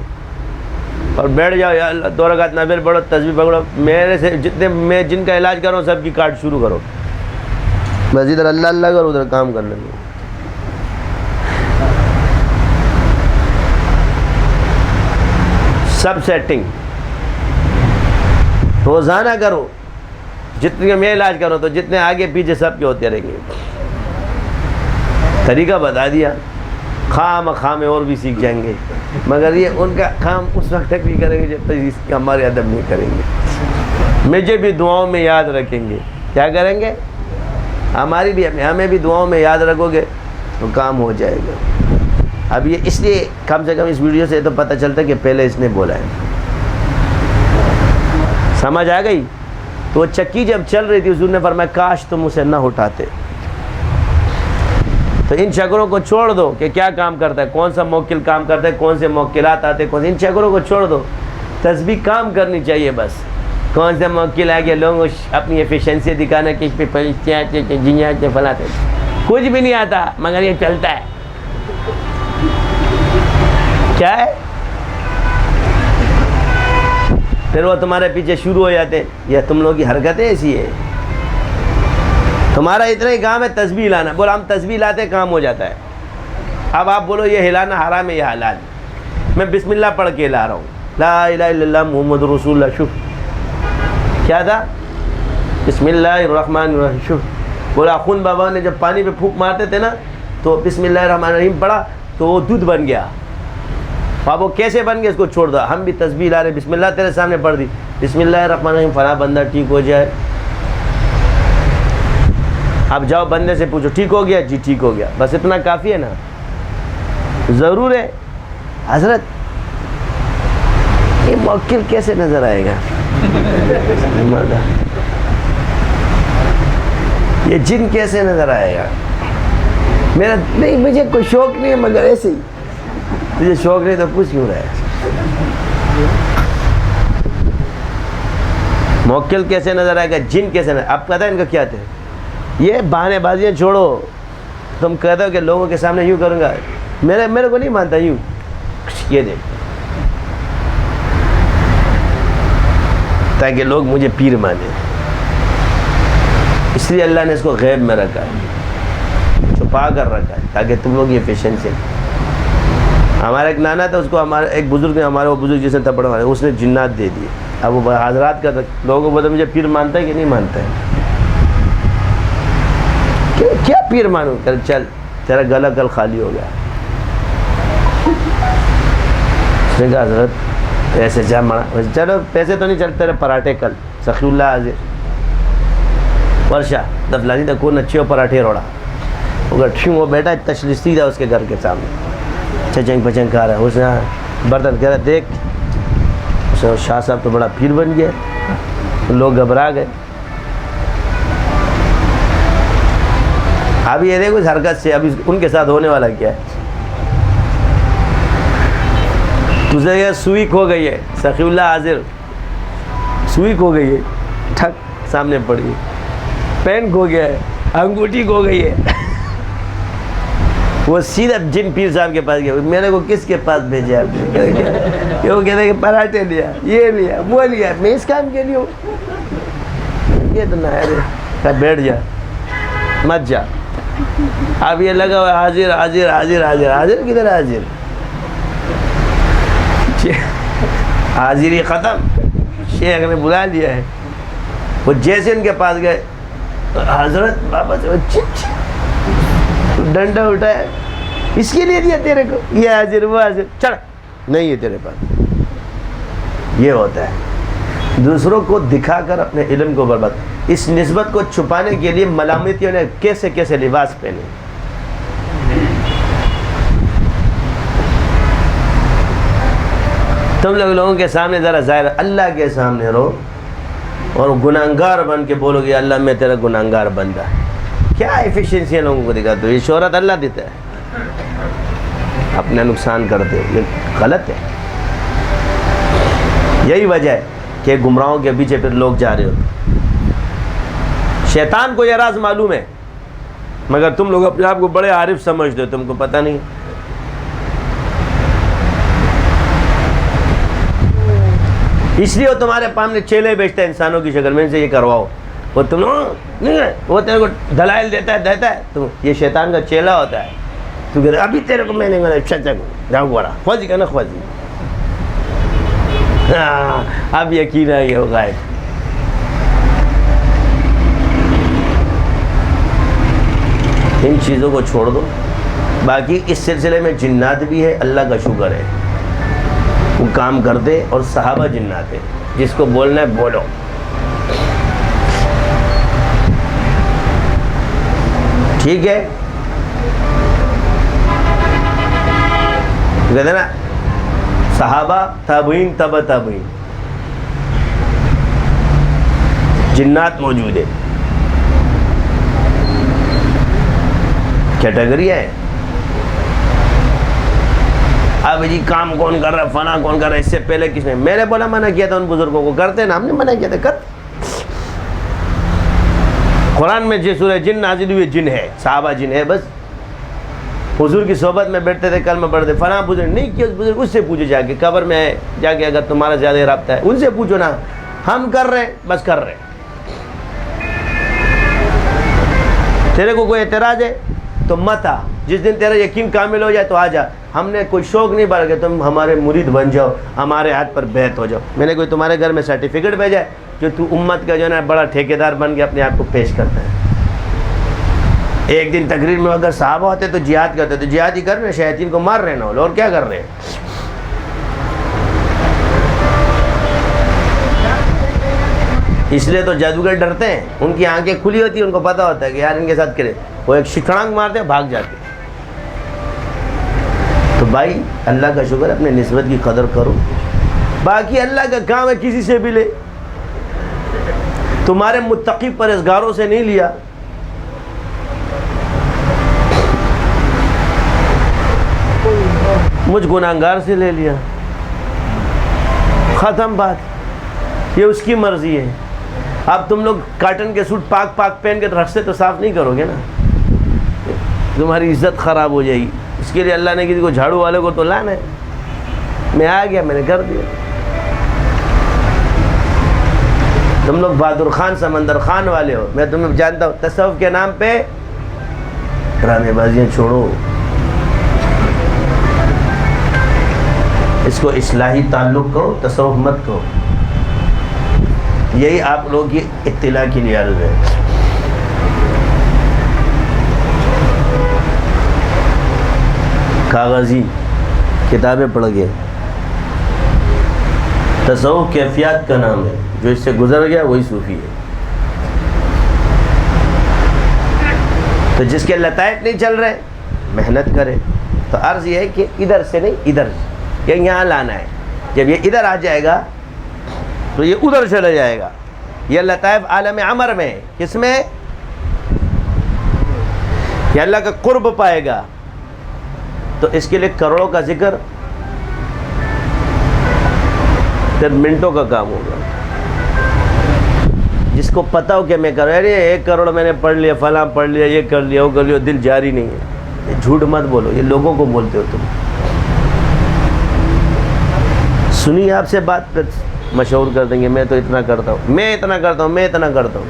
اور بیٹھ جاؤ, یا اللہ 2 رکعت نفل پڑھو, تسبیح پکڑو, میرے سے جتنے میں جن کا علاج کر رہا ہوں سب کی کاٹ شروع کرو, بس ادھر اللہ اللہ کرو, ادھر کام کر لیں. سب سیٹنگ روزانہ کرو, جتنے میں علاج کرو تو جتنے آگے پیچھے سب کے ہوتے رہیں گے. طریقہ بتا دیا, خام میں اور بھی سیکھ جائیں گے, مگر یہ ان کا کام اس وقت تک نہیں کریں گے جب تک اس کا ہمارے ادب نہیں کریں گے. مجھے بھی دعاؤں میں یاد رکھیں گے. کیا کریں گے؟ ہماری بھی, ہمیں بھی دعاؤں میں یاد رکھو گے تو کام ہو جائے گا. اب یہ اس لیے کم سے کم اس ویڈیو سے تو پتہ چلتا ہے کہ پہلے اس نے بولا ہے. سمجھ آ گئی؟ تو وہ چکی جب چل رہی تھی حضور نے فرمایا کاش تم اسے نہ اٹھاتے. تو ان چکروں کو چھوڑ دو کہ کیا کام کرتا ہے, کون سا موکل کام کرتا ہے, کون سے موکلات آتے ہیں, کون سے, ان چکروں کو چھوڑ دو. تسبیح کام کرنی چاہیے بس. کون سے موکل آ گیا لوگوں اپنی ایفیشنسی دکھانا کہ اس پہ جنیا فلاتے, کچھ بھی نہیں آتا مگر یہ چلتا ہے. کیا ہے؟ پھر وہ تمہارے پیچھے شروع ہو جاتے ہیں. یہ تم لوگوں کی حرکتیں ایسی ہے. تمہارا اتنا ہی کام ہے تسبیح لانا. بولا ہم تسبیح لاتے کام ہو جاتا ہے. اب آپ بولو یہ ہلانا حرام ہے, یہ حلال. میں بسم اللہ پڑھ کے لا رہا ہوں, لا الہ الا اللہ محمد رسول اللہ. شوف کیا تھا, بسم اللہ الرحمن الرحیم. شوف بولا خون بابا نے جب پانی پہ پھونک مارتے تھے نا تو بسم اللہ الرحمن الرحیم پڑھا تو وہ دودھ بن گیا. اب وہ کیسے بن گیا اس کو چھوڑ دو. ہم بھی تسبیح لا رہے, بسم اللہ تیرے سامنے پڑھ دی, بسم اللہ الرحمن الرحیم, فلاں بندہ ٹھیک ہو جائے. اب جاؤ بندے سے پوچھو ٹھیک ہو گیا؟ جی ٹھیک ہو گیا. بس اتنا کافی ہے نا. ضرور ہے حضرت یہ موکل کیسے نظر آئے گا, یہ جن کیسے نظر آئے گا. میرا نہیں, مجھے کوئی شوق نہیں ہے مگر ایسے ہی. تجھے شوق نہیں تو پوچھ کیوں رہا ہے؟ موکل کیسے نظر آئے گا, جن کیسے نظر. اب پتہ ہے ان کا کیا تھے, یہ بہانے بازیاں چھوڑو. تم کہتے ہو کہ لوگوں کے سامنے یوں کروں گا, میرے کو نہیں مانتا یوں, یہ دیکھ, تاکہ لوگ مجھے پیر مانے. اس لیے اللہ نے اس کو غیب میں رکھا ہے, چھپا کر رکھا ہے تاکہ تم لوگ یہ پیشن سے. ہمارا ایک نانا تھا, اس کو ہمارا ایک بزرگ نے, ہمارے وہ بزرگ جس نے تھپڑ مارے, اس نے جنات دے دیے. اب وہ حضرات کا لوگوں کو بتا مجھے پیر مانتا ہے کہ نہیں مانتا ہے. کیا پیر مانوں, چل تیرا گلا کل خالی ہو گیا. اس نے کہا حضرت پیسے جا مڑا, چلو پیسے تو نہیں چلتے, تیرے پراٹھے کل سخی اللہ حاضر ورشا دفلانی تک کو نچے پراٹھے روڑا. وہ بیٹا تشلیسی تھا اس کے گھر کے سامنے, چچنگ پچنگ کھا رہا ہے. اس نے برتن کہہ رہا دیکھ, اس نے شاہ صاحب تو بڑا پیر بن گیا. لوگ گھبرا گئے. اب یہ دیکھو اس حرکت سے اب ان کے ساتھ ہونے والا کیا ہے. تجھے یہ سوئی کھو گئی ہے, سخی اللہ حاضر سوئی کھو گئی ہے, ٹھک سامنے پڑی ہے. پین کھو گیا ہے, انگوٹھی کھو گئی ہے. وہ سیدھا جن پیر صاحب کے پاس گیا. میرے کو کس کے پاس بھیجا آپ نے؟ وہ کہتے ہیں کہ پراٹھے لیا, یہ لیا, وہ لیا, میں اس کام کے لیے ہوں. یہ تو نہ بیٹھ جا, مت جا. اب یہ لگا ہوا حاضر حاضر حاضر حاضر حاضر, کدھر حاضر؟ حاضری ختم, شیخ نے بلا لیا ہے. وہ جیسے ان کے پاس گئے, حضرت بابا سے ڈنڈا اٹھایا, اس کے لیے دیا تیرے کو, یہ حاضر وہ حاضر, چڑھ نہیں ہے تیرے پاس. یہ ہوتا ہے دوسروں کو دکھا کر اپنے علم کو برباد. اس نسبت کو چھپانے کے لیے ملامتیوں نے کیسے کیسے لباس پہنے. تم لوگوں کے سامنے ذرا ظاہر اللہ کے سامنے رہو اور گناہگار بن کے بولو گے اللہ میں تیرا گناہگار بندہ. کیا ایفیشینسی لوگوں کو دکھاتے ہو؟ یہ شہرت اللہ دیتا ہے، اپنا نقصان کرتے ہو، یہ غلط ہے. یہی وجہ ہے کہ گمراہوں کے پیچھے پھر لوگ جا رہے ہو. شیطان کو یہ راز معلوم ہے، مگر تم لوگ اپنے آپ کو بڑے عارف سمجھتے ہو، تم کو پتہ نہیں. اس لیے وہ تمہارے سامنے چیلے بیچتا ہے انسانوں کی شکل میں، ان سے یہ کرواؤ، وہ تم نہیں ہے، وہ تیرے کو دلائل دیتا ہے تو یہ شیطان کا چیلا ہوتا ہے. تو کہتے ابھی تیرے کو میں نے جاؤ گورا خوازی کا نا خوازی. اب یقین ہے یہ ہوگا. ان چیزوں کو چھوڑ دو. باقی اس سلسلے میں جنات بھی ہے، اللہ کا شکر ہے وہ کام کرتے، اور صحابہ جنات ہے، جس کو بولنا ہے بولو. ٹھیک ہے، کہتے ہیں نا صحابہ تابعین تبع تابعین، جنات موجود ہے، کیٹیگری ہے. اب جی کام کون کر رہا ہے، فنا کون کر رہا ہے، اس سے پہلے کس نے؟ میں نے بولا منع کیا تھا ان بزرگوں کو، کرتے نا، ہم نے منع کیا تھا کر. قرآن میں جو سورہ جن نازل ہوئی جن ہے، صحابہ جن ہے. بس حضور کی صحبت میں بیٹھتے تھے، کلمہ پڑھتے، فلاں بزرگ نہیں کیا بزرگ، اس سے پوچھو جا کے قبر میں جا کے، اگر تمہارا زیادہ رابطہ ہے ان سے پوچھو نا. ہم کر رہے بس کر رہے. تیرے کو کوئی اعتراض ہے تو مت آ، جس دن تیرا یقین کامل ہو جائے تو آ جا. ہم نے کوئی شوق نہیں بڑھ کہ تم ہمارے مرید بن جاؤ، ہمارے ہاتھ پر بیعت ہو جاؤ. میں نے کوئی تمہارے گھر میں سرٹیفکیٹ بھیجا ہے جو تو امت کا جو ہے نا بڑا ٹھیکیدار بن کے اپنے آپ کو پیش کرتا ہے. ایک دن تقریر میں اگر صحابہ ہوتے تو جہاد کرتے، تو جہاد ہی کر رہے، شیاطین کو مار رہے نا، اور کیا کر رہے ہیں. اس لیے تو جادوگر ڈرتے ہیں، ان کی آنکھیں کھلی ہوتی ہیں، ان کو پتہ ہوتا ہے کہ یار ان کے ساتھ کرے، وہ ایک شکھڑانگ مارتے ہیں بھاگ جاتے. تو بھائی اللہ کا شکر، اپنے نسبت کی قدر کرو. باقی اللہ کا کام ہے، کسی سے بھی لے. تمہارے متقی پرہیزگاروں سے نہیں لیا، مجھ گناہگار سے لے لیا، ختم بات. یہ اس کی مرضی ہے. اب تم لوگ کاٹن کے سوٹ پاک پاک پہن کے رخ سے تو صاف نہیں کرو گے نا، تمہاری عزت خراب ہو جائے گی. اس کے لیے اللہ نے کسی کو جھاڑو والے کو تو لانا ہے. میں آ گیا، میں نے کر دیا. تم لوگ بہادر خان سمندر خان والے ہو، میں تمہیں جانتا ہوں. تصوف کے نام پہ ڈرامے بازیاں چھوڑو، اس کو اصلاحی تعلق کہو، تصوف مت کہو. یہی آپ لوگوں کی اطلاع کے لیے عرض ہے. کاغذی کتابیں پڑھ گئے. تصوف کیفیات کا نام ہے، جو اس سے گزر گیا وہی صوفی ہے. تو جس کے لطائف نہیں چل رہے محنت کرے. تو عرض یہ ہے کہ ادھر سے نہیں، ادھر یہ یہاں لانا ہے. جب یہ ادھر آ جائے گا تو یہ ادھر چلا جائے گا. یہ لطائف عالم عمر میں، کس میں؟ یہ اللہ کا قرب پائے گا. تو اس کے لیے کروڑوں کا ذکر پھر منٹوں کا کام ہوگا. جس کو پتا ہو کہ میں کر رہا 1 کروڑ میں نے پڑھ لیا، فلاں پڑھ لیا، یہ کر لیا، وہ کر لیا، دل جاری نہیں ہے. یہ جھوٹ مت بولو، یہ لوگوں کو بولتے ہو تم. سنی آپ سے بات، پھر مشہور کر دیں گے میں تو اتنا کرتا ہوں، میں اتنا کرتا ہوں، میں اتنا کرتا ہوں.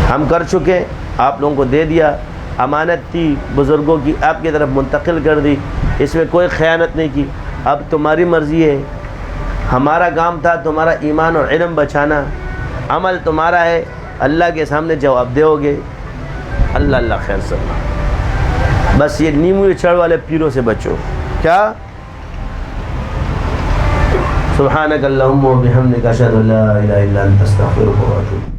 ہم کر چکے، آپ لوگوں کو دے دیا. امانت تھی بزرگوں کی، آپ کی طرف منتقل کر دی. اس میں کوئی خیانت نہیں کی. اب تمہاری مرضی ہے. ہمارا کام تھا تمہارا ایمان اور علم بچانا. عمل تمہارا ہے، اللہ کے سامنے جواب دو گے. اللہ اللہ خیر سلام. بس یہ نیمو چڑھ والے پیروں سے بچو. کیا؟ سبحانک اللہم و بحمدک اشہد ان لا الہ الا انت استغفرک و اتوب